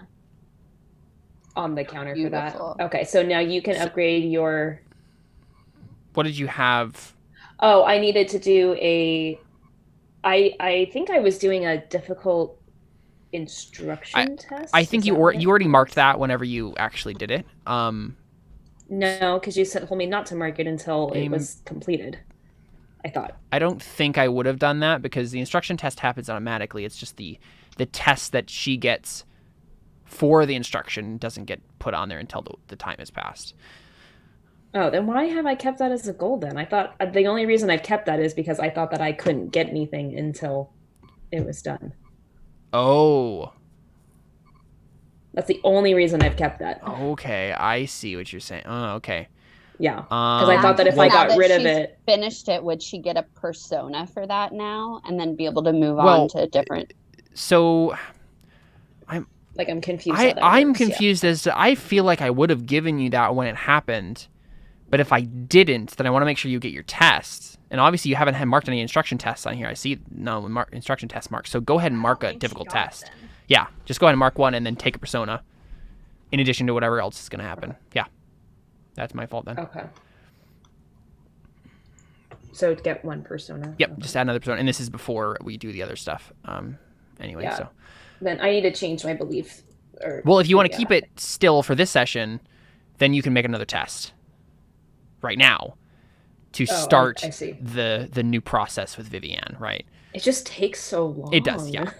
on the counter Beautiful. for that. Okay, so now you can upgrade your. What did you have? Oh, I needed to do a. I think I was doing a difficult instruction test. I think Is you that what it already was? marked that whenever you actually did it. No, because you told me not to mark it until it Aim- was completed. I thought. I don't think I would have done that because the instruction test happens automatically. It's just the test that she gets for the instruction doesn't get put on there until the time has passed. Oh, then why have I kept that as a goal then? I thought the only reason I've kept that is because I thought that I couldn't get anything until it was done. Oh. That's the only reason I've kept that. Okay, I see what you're saying. Oh, okay. Yeah, because I thought that if I Now got that rid of she's it, finished it, would she get a persona for that now, and then be able to move Well, on to different? So like I'm confused. How that I'm works, yeah. confused as to, I feel like I would have given you that when it happened, but if I didn't, then I want to make sure you get your tests. And obviously you haven't had marked any instruction tests on here. I see no instruction test marks. So go ahead and mark a difficult test. Yeah, just go ahead and mark one and then take a persona in addition to whatever else is going to happen. Yeah, that's my fault then. Okay. So get one persona. Yep, Okay. just add another persona. And this is before we do the other stuff. Anyway, Yeah. so. Then I need to change my belief. Well, if you want to keep it still for this session, then you can make another test right now to start I see. the new process with Vivienne, right? It just takes so long. It does, yeah.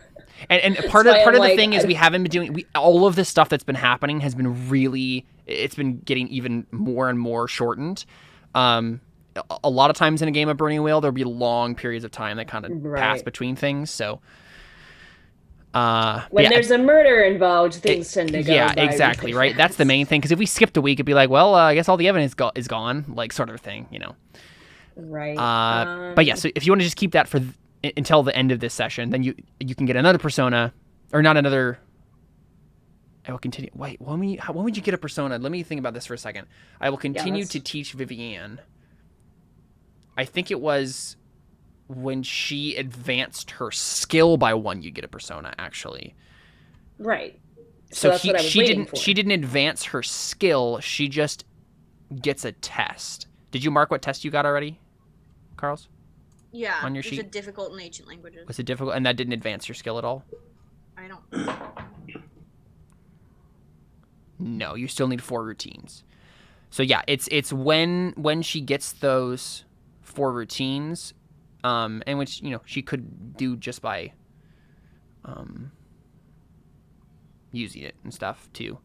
And part of the thing is we haven't been doing all of this stuff that's been happening has been really, it's been getting even more and more shortened. A lot of times in a game of Burning Wheel, there'll be long periods of time that kind of pass between things. So when there's a murder involved, things tend to go. Yeah, exactly, right? Fast. That's the main thing. Because if we skipped a week, it'd be like, well, I guess all the evidence is gone, like sort of thing, you know. Right. But yeah, so if you want to just keep that for until the end of this session, then you can get another persona, or not another. I will continue. Wait, when would you get a persona? Let me think about this for a second. I will continue to teach Vivienne. I think it was when she advanced her skill by one, you get a persona, actually. Right. So that's what I was waiting for. She didn't advance her skill. She just gets a test. Did you mark what test you got already, Carls? Yeah. On your it's sheet? a difficult in ancient languages. Was it difficult? And that didn't advance your skill at all? I don't. No, you still need 4 routines. So yeah, it's when she gets those 4 routines, and which, you know, she could do just by using it and stuff too.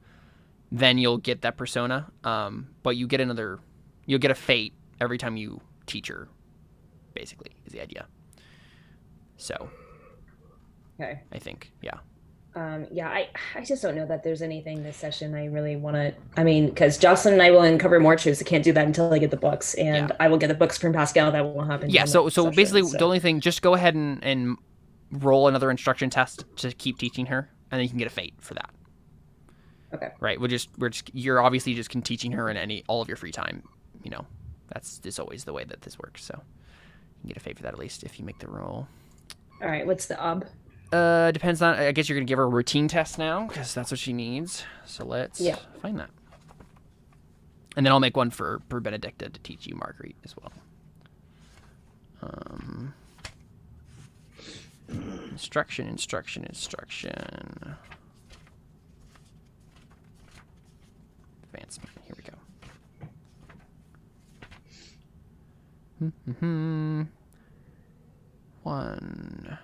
Then you'll get that persona, but you'll get a fate every time you teach her, basically, is the idea. So, Okay. I think, yeah. I just don't know that there's anything this session I really want to. I mean, because Jocelyn and I will uncover more truths. I can't do that until I get the books, and I will get the books from Pascal. That will happen. Yeah. So basically, the only thing, just go ahead and roll another instruction test to keep teaching her, and then you can get a fate for that. Okay. Right. You're obviously just teaching her in all of your free time. You know, that's just always the way that this works. So you can get a fate for that at least if you make the roll. All right. What's the ob? Depends on. I guess you're gonna give her a routine test now because that's what she needs. So let's find that, and then I'll make one for Benedicta to teach you Marguerite as well. Instruction. Advancement. Here we go. 1.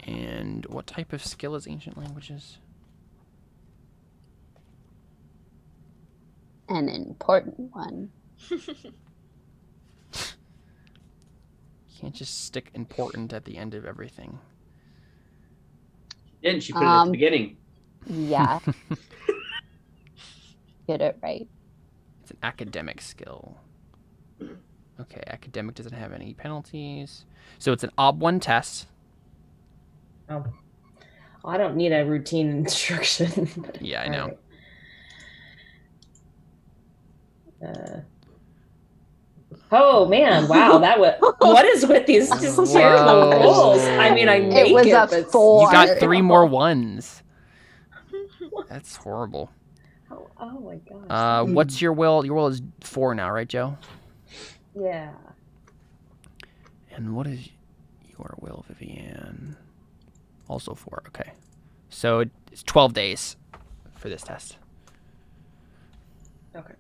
And what type of skill is ancient languages? An important one. Can't just stick important at the end of everything. Didn't she put it at the beginning? Yeah. Get it right. It's an academic skill. Okay, academic doesn't have any penalties. So it's an OB1 test. Oh, I don't need a routine instruction. Yeah, I know. Right. Oh man! Wow, that was. What is with these just terrible rolls? I mean, I make was a but 4. You got 3 more 1s. That's horrible. Oh my gosh. What's your will? Your will is 4 now, right, Joe? Yeah. And what is your will, Vivienne? Also 4. Okay. So it's 12 days for this test. Okay.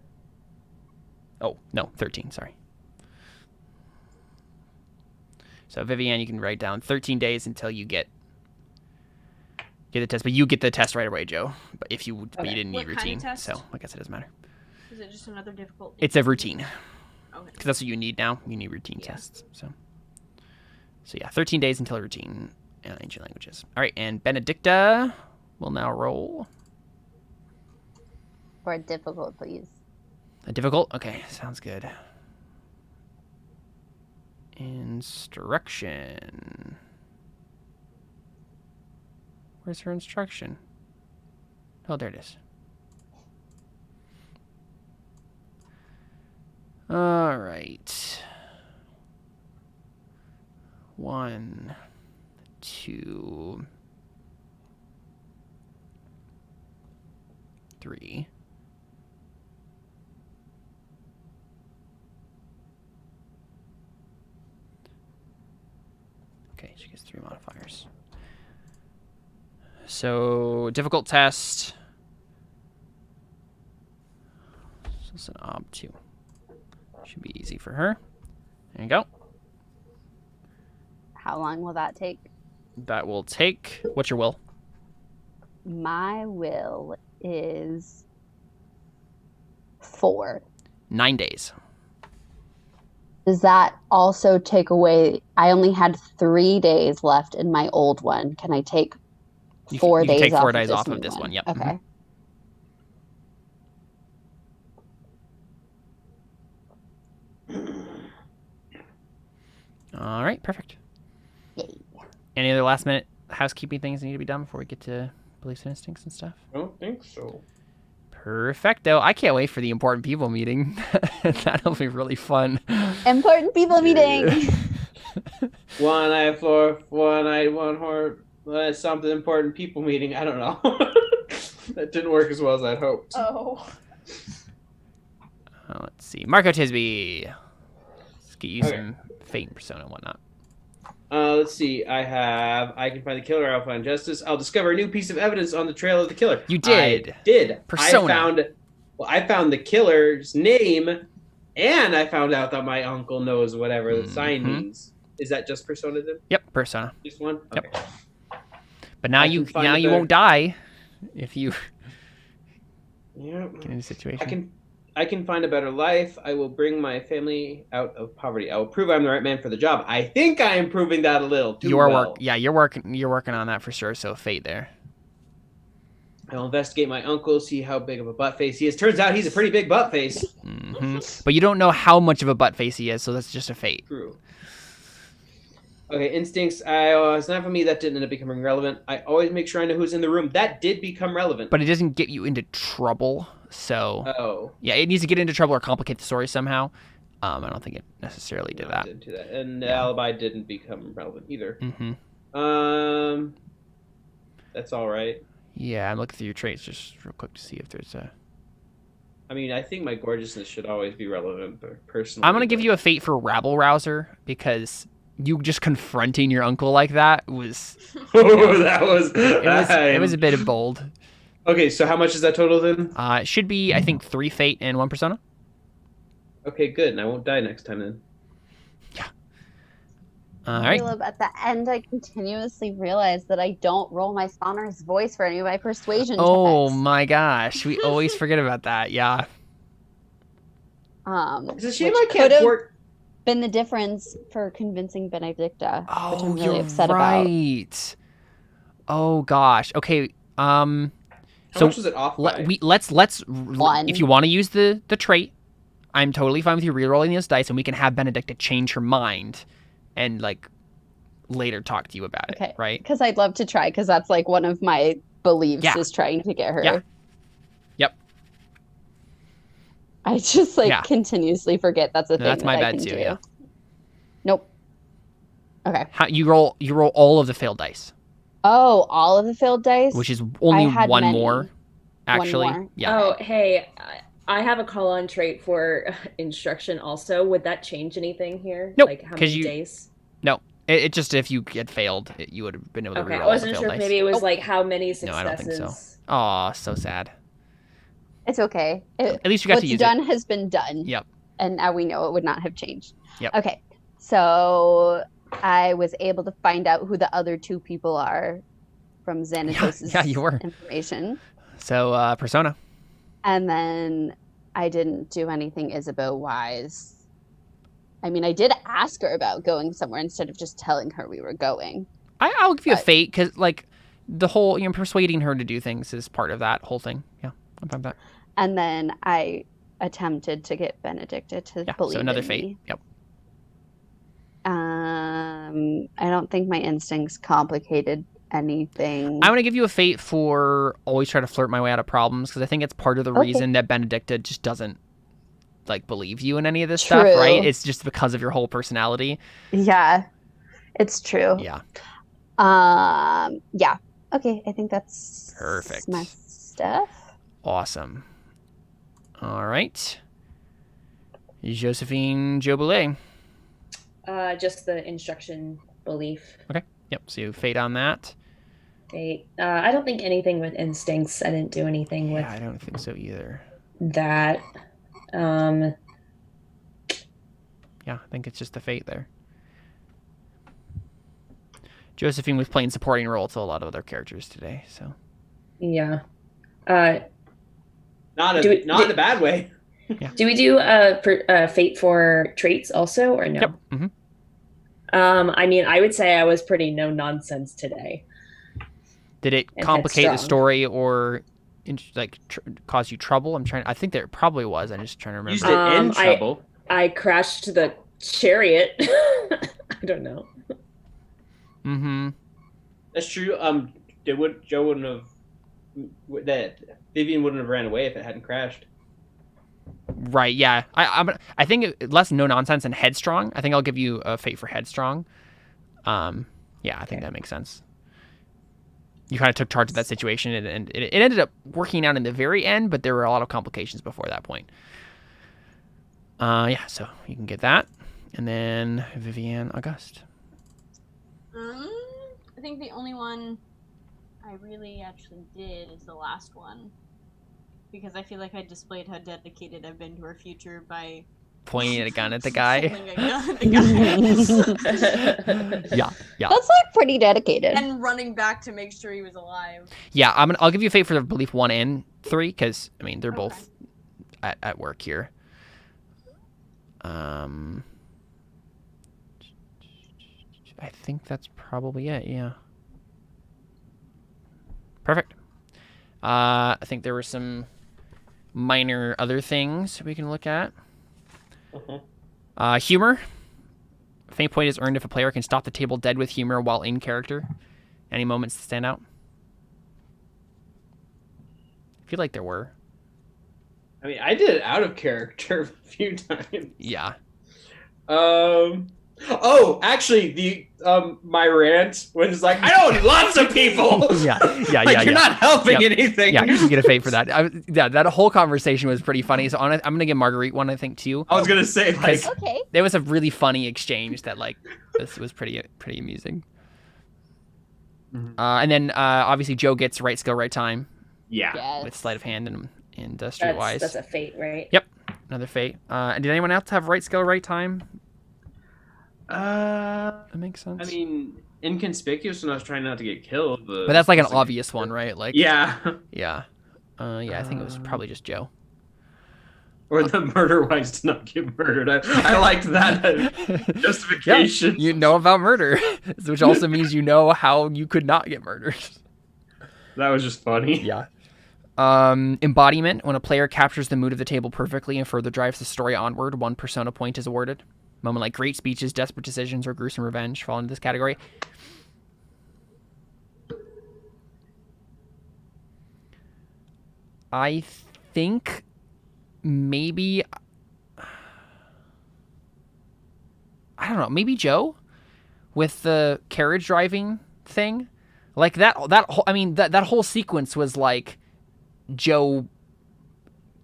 Oh, no, 13, sorry. So Vivienne, you can write down 13 days until you get the test, but you get the test right away, Joe. But if you didn't need What kind of routine, test? so I guess it doesn't matter. Is it just another difficult? It's a routine. Okay. Because that's what you need now. You need routine tests. So yeah, 13 days until routine. Ancient languages. All right, and Benedicta will now roll. For a difficult, please. A difficult? Okay, sounds good. Instruction. Where's her instruction? Oh, there it is. All right. 1, 2, 3. Okay, she gets 3 modifiers. So, difficult test. So it's an ob 2. Should be easy for her. There you go. How long will that take? That will take... What's your will? My will is 4. 9 days. Does that also take away... I only had 3 days left in my old one. Can I take You 4 can days take 4 off days of off this of new this one. Yep. Okay. All right, perfect. Yay. Any other last minute housekeeping things that need to be done before we get to beliefs and instincts and stuff? I don't think so. Perfecto. I can't wait for the important people meeting. That'll be really fun. Important people meeting. One eye floor, one eye, one horn. Something important people meeting. I don't know. That didn't work as well as I'd hoped. Oh. Let's see. Marco Tisby. Let's get you Okay. some fate and persona and whatnot. Let's see. I can find the killer. I'll find justice. I'll discover a new piece of evidence on the trail of the killer. You did. I did. Persona. I found the killer's name, and I found out that my uncle knows whatever the sign means. Is that just persona then? Yep, persona. Just one? Yep. Okay. But now I you can find a won't die if you Yeah. get in a situation. I can find a better life. I will bring my family out of poverty. I will prove I'm the right man for the job. I think I am proving that a little too well. You're working on that for sure. So fate there. I will investigate my uncle, see how big of a butt face he is. Turns out he's a pretty big butt face. But you don't know how much of a butt face he is, so that's just a fate. True. Okay, instincts. It's not for me. That didn't end up becoming relevant. I always make sure I know who's in the room. That did become relevant. But it doesn't get you into trouble. So Oh. yeah, it needs to get into trouble or complicate the story somehow. I don't think it necessarily did No, that. it didn't do that. And the alibi didn't become relevant either. Mm-hmm. That's all right. Yeah, I'm looking through your traits just real quick to see if there's a... I mean, I think my gorgeousness should always be relevant, but personally... I'm going to give you a fate for rabble rouser because you just confronting your uncle like that was... Oh, that was... It was a bit bold. Okay, so how much is that total then? It should be, I think, 3 fate and 1 persona. Okay, good. And I won't die next time then. All right. Caleb, at the end, I continuously realized that I don't roll my spawner's voice for any of my persuasion Oh checks. my gosh, we always forget about that. Yeah. It's a shame which I can't could've work... been the difference for convincing Benedicta, which Oh, I'm really you're upset about. right. Oh gosh. Okay. How So much was it off by? let's One. if you want to use the trait, I'm totally fine with you re-rolling those dice, and we can have Benedicta change her mind, and like later talk to you about it. Okay. Right? Because I'd love to try, because that's like one of my beliefs Yeah. is trying to get her. Yeah. Yep. I just like Yeah. continuously forget that's a No, thing that's my that I bad can too. do. Yeah. Nope. Okay. You roll all of the failed dice, Oh, all of the failed dice? which is only I had one many. more. Actually, more? yeah. Oh, hey, I have a call-on trait for instruction also. Would that change anything here? Nope, Like how 'cause many you- days? No, it just if you had failed, you would have been able to Okay, re-roll I all the wasn't failed sure if dice. maybe it was like how many No, successes. I don't think so. Aw, so sad. It's okay. At least you got to What's use done it. has been done. Yep. And now we know it would not have changed. Yep. Okay. So I was able to find out who the other 2 people are from Xanatos' yeah, you were. information. So, persona. And then I didn't do anything Isabeau wise. I mean, I did ask her about going somewhere instead of just telling her we were going. I'll give you a fate because like the whole persuading her to do things is part of that whole thing. Yeah, I'm fine with that. And then I attempted to get Benedicta to believe So another in fate. me. Yep. I don't think my instincts complicated anything. I'm gonna give you a fate for always try to flirt my way out of problems because I think it's part of the reason that Benedicta just doesn't like believe you in any of this stuff, right? It's just because of your whole personality. Yeah, it's true. Yeah. Yeah. Okay, I think that's Perfect. my stuff. Awesome. All right. Josephine Joboulet. Just the instruction belief. Okay. Yep. So you fate on that. Fate. I don't think anything with instincts. I didn't do anything with I don't think so either. that. Yeah, I think it's just the fate there. Josephine was playing supporting role to a lot of other characters today, so. Yeah. Not in a bad way. Yeah. Do we do fate for traits also, or no? Yep. Mm-hmm. I mean, I would say I was pretty no nonsense today. Did it And complicate the headstrong. story or cause you trouble? I think there probably was. I'm just trying to remember. Used it in trouble. I crashed the chariot. I don't know. Mm-hmm. That's true. Joe wouldn't have. That Vivian wouldn't have ran away if it hadn't crashed. Right. Yeah. I think less no nonsense and headstrong. I think I'll give you a fate for headstrong. Yeah, I think that makes sense. You kind of took charge of that situation, and it ended up working out in the very end, but there were a lot of complications before that point. Yeah, so you can get that. And then Vivienne Auguste. I think the only one I really actually did is the last one. Because I feel like I displayed how dedicated I've been to our future by Pointing a gun at the guy. holding a gun at the guy. Yeah. That's like pretty dedicated. And running back to make sure he was alive. Yeah, I'll give you a fate for the belief 1 and 3 because I mean they're both at work here. I think that's probably it. Yeah. Perfect. I think there were some minor other things we can look at. Humor. Fate point is earned if a player can stop the table dead with humor while in character. Any moments that stand out? I feel like there were. I mean, I did it out of character a few times. Yeah. Oh, actually, the my rant when it's like, I know lots of people. Yeah. You're not helping anything. Yeah, you can get a fate for that. That whole conversation was pretty funny. So I'm gonna give Marguerite one, I think, too. I was gonna say, like, Okay. There was a really funny exchange that like this was pretty amusing. And then obviously Joe gets right skill, right time yeah. Yes. with sleight of hand and streetwise. That's a fate, right? Yep, another fate. And did anyone else have right skill, right time? That makes sense. I mean, inconspicuous when I was trying not to get killed. But that's like an obvious one, right? Like yeah. Yeah. I think it was probably just Joe. Or the murder wives did not get murdered. I liked that justification. Yeah, you know about murder, which also means you know how you could not get murdered. That was just funny. Yeah. Embodiment. When a player captures the mood of the table perfectly and further drives the story onward, 1 persona point is awarded. Moment like great speeches, desperate decisions, or gruesome revenge fall into this category. I think maybe... I don't know. Maybe Joe with the carriage driving thing. Like that whole sequence was like Joe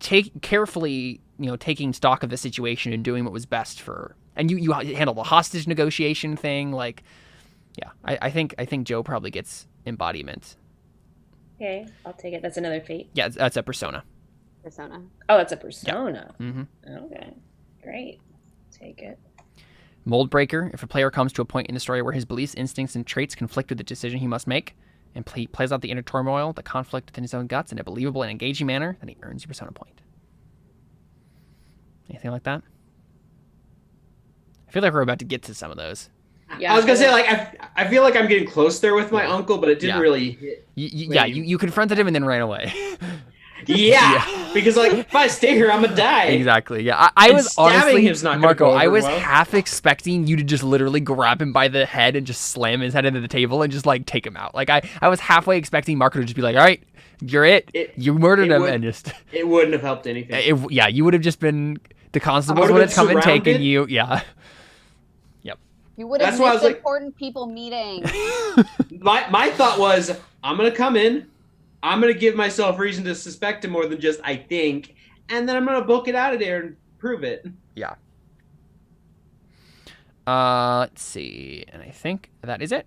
carefully, taking stock of the situation and doing what was best for her. And you handle the hostage negotiation thing. Like, yeah, I think Joe probably gets embodiment. Okay, I'll take it. That's another fate. Yeah, that's a persona. Persona. Oh, that's a persona. Mm-hmm. Okay, great. Take it. Mold breaker. If a player comes to a point in the story where his beliefs, instincts, and traits conflict with the decision he must make, and plays out the inner turmoil, the conflict within his own guts in a believable and engaging manner, then he earns a persona point. Anything like that? I feel like we're about to get to some of those. Yeah, I was gonna say, like, I feel like I'm getting close there with my uncle, but it didn't Yeah. really hit. You confronted him and then ran away. Yeah, because like if I stay here, I'm gonna die. Exactly. Yeah, I And was stabbing honestly, him's not gonna Marco. go I over was well. half expecting you to just literally grab him by the head and just slam his head into the table and just like take him out. Like I was halfway expecting Marco to just be like, "All right, you're it. You murdered him," and just. It wouldn't have helped anything. Yeah, you would have just been the constables would've would have been come and taken surrounded. you. Yeah. Yep. You would have That's why I missed was like- important people meeting. My thought was, I'm gonna come in, I'm gonna give myself reason to suspect him more than just I think, and then I'm gonna book it out of there and prove it. Yeah. Let's see, and I think that is it.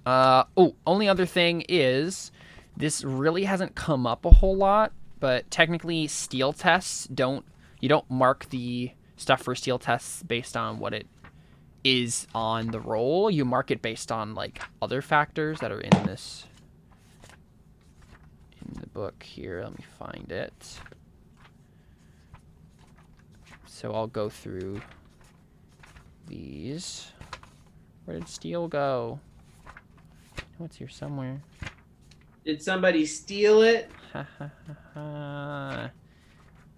Only other thing is, this really hasn't come up a whole lot, but technically steel tests you don't mark the stuff for steel tests based on what it is on the roll. You mark it based on like other factors that are in the book here. Let me find it. So I'll go through these. Where did steel go? Oh, it's here somewhere. Did somebody steal it? Ha ha ha ha.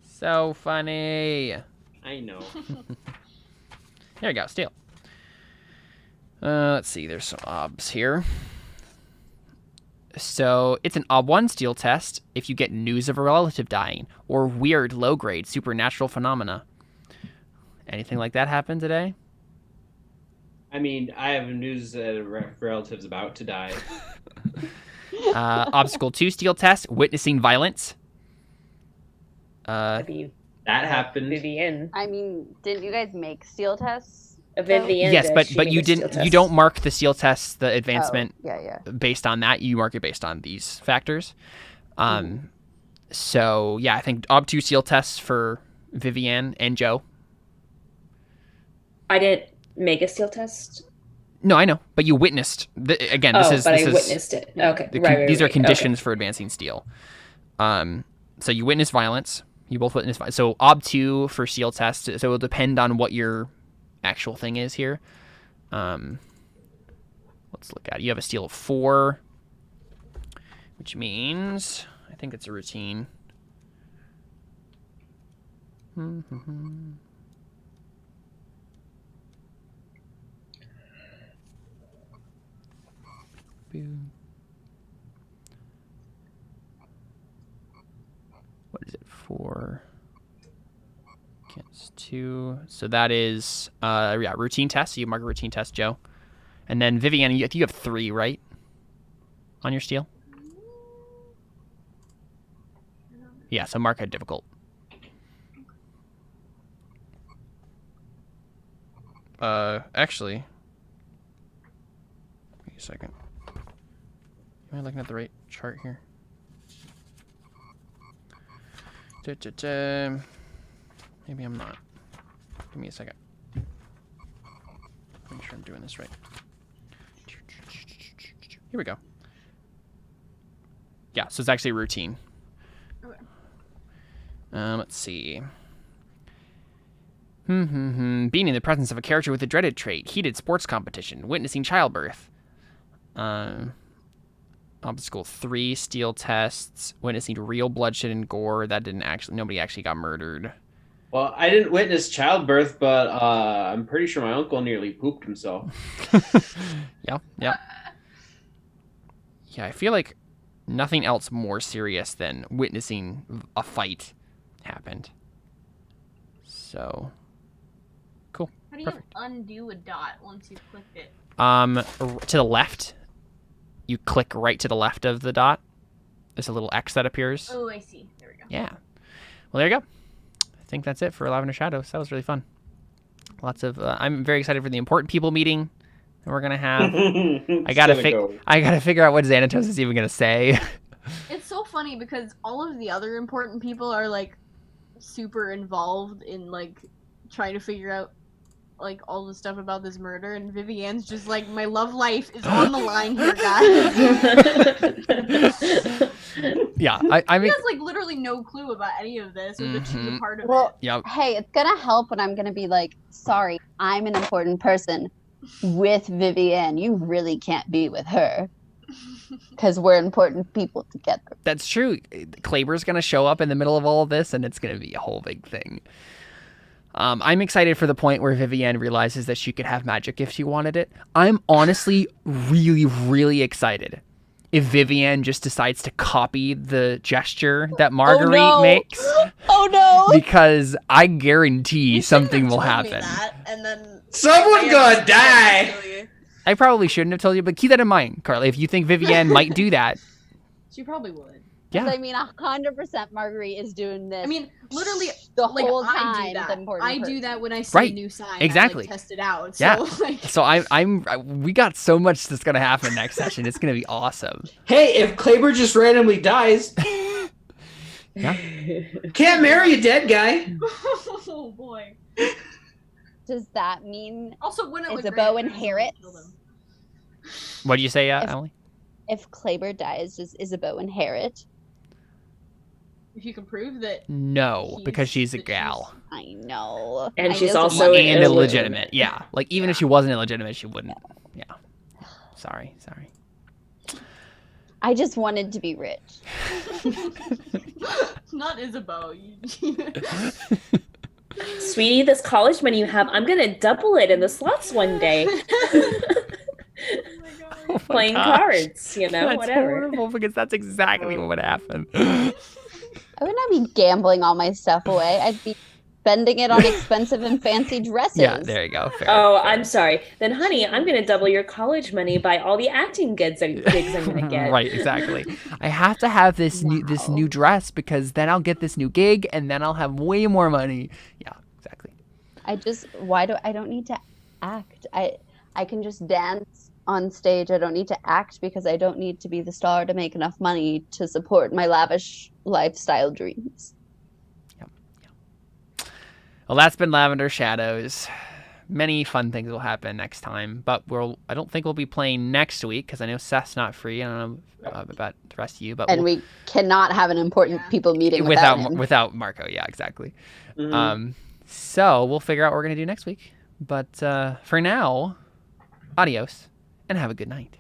So funny. I know. There we go, steel. Let's see, there's some obs here. So it's an ob1 steel test if you get news of a relative dying or weird low-grade supernatural phenomena. Anything like that happen today? I mean, I have news that a relative's about to die. Obstacle 2 steel test, witnessing violence. Maybe That happened. Vivienne. I mean, didn't you guys make steel tests? Vivienne. Yes, did. She but made you a steel didn't. You test. don't mark the steel test, the advancement, Yeah. based on that. You mark it based on these factors. So yeah, I think ob 2 steel tests for Vivienne and Joe. I didn't make a steel test. No, I know, but you witnessed. Again, this is. But this I is witnessed it. Okay, these are right. conditions for advancing steel. So you witness violence. You both witness violence. So ob 2 for steel test. So it'll depend on what your actual thing is here. Let's look at it. You have a steel of 4, which means I think it's a routine. What is it? 4 against 2. So that is routine test. So you mark a routine test, Joe. And then Vivienne, I think you have 3, right? On your steel? Yeah, so mark a difficult. Actually, wait a second. Am I looking at the right chart here? Maybe I'm not. Give me a second. Make sure I'm doing this right. Here we go. Yeah, so it's actually a routine. Okay. Let's see. Being in the presence of a character with a dreaded trait, heated sports competition, witnessing childbirth. Obstacle 3, steel tests, witnessing real bloodshed and gore. That didn't actually, nobody actually got murdered. Well, I didn't witness childbirth, but I'm pretty sure my uncle nearly pooped himself. Yeah. Yeah, I feel like nothing else more serious than witnessing a fight happened. So, cool. How do you Perfect. undo a dot once you've clicked it? To the left, you click right to the left of the dot. There's a little X that appears. Oh, I see. There we go. Yeah. Well, there you go. I think that's it for Lavender Shadows. That was really fun. Lots of. I'm very excited for the important people meeting that we're gonna have. I gotta figure out what Xanatos is even gonna say. It's so funny because all of the other important people are like super involved in like trying to figure out like all the stuff about this murder, and Vivienne's just like, my love life is on the line here, guys. Yeah, I mean, She has like literally no clue about any of this, or that she's a Mhm. part of Well, it. Yep. hey, it's gonna help when I'm gonna be like, sorry, I'm an important person with Vivienne. You really can't be with her because we're important people together. That's true. Kleber's going to show up in the middle of all of this, and it's going to be a whole big thing. I'm excited for the point where Vivienne realizes that she could have magic if she wanted it. I'm honestly really, really excited if Vivienne just decides to copy the gesture that Marguerite no. makes, Oh no! because I guarantee You shouldn't something have will told me happen. that, and then Someone I gonna have to die. kill you. I probably shouldn't have told you, but keep that in mind, Carly. If you think Vivienne might do that, She probably would. yeah. I mean, 100% Marguerite is doing this. I mean, literally, the like, whole I time. do that. The important I do person. that when I see Right. a new sign. Exactly. I, like, test it out. Yeah. So, like, So we got so much that's gonna happen next session. It's gonna be awesome. Hey, if Kleber just randomly dies, can't marry a dead guy. oh boy. Does that mean Also, when it would Isabeau grant, inherits? kill them. What do you say, If- Emily? if Kleber dies, does Isabeau inherit? If you can prove that. No, because she's a that gal. I know. And I she's just also want- And illegitimate. illegitimate. Yeah. Like even if she wasn't illegitimate, she wouldn't. Yeah. Sorry. I just wanted to be rich. Not Isabeau. Sweetie, this college money you have, I'm gonna double it in the slots one day. Oh my Playing gosh. cards, you know, That's whatever. horrible because that's exactly what would happen. I would not be gambling all my stuff away. I'd be spending it on expensive and fancy dresses. Yeah, there you go. Fair, Oh, fair. I'm sorry. Then, honey, I'm gonna double your college money by all the acting gigs I'm gonna get. Right, exactly. I have to have this new dress because then I'll get this new gig and then I'll have way more money. Yeah, exactly. I don't need to act. I can just dance on stage. I don't need to act because I don't need to be the star to make enough money to support my lavish lifestyle dreams. Well, that's been Lavender Shadows. Many fun things will happen next time, but I don't think we'll be playing next week because I know Seth's not free. I don't know about the rest of you, but And we cannot have an important people meeting without him. without Marco. Yeah, exactly. Mhm. So we'll figure out what we're gonna do next week. But for now, adios and have a good night.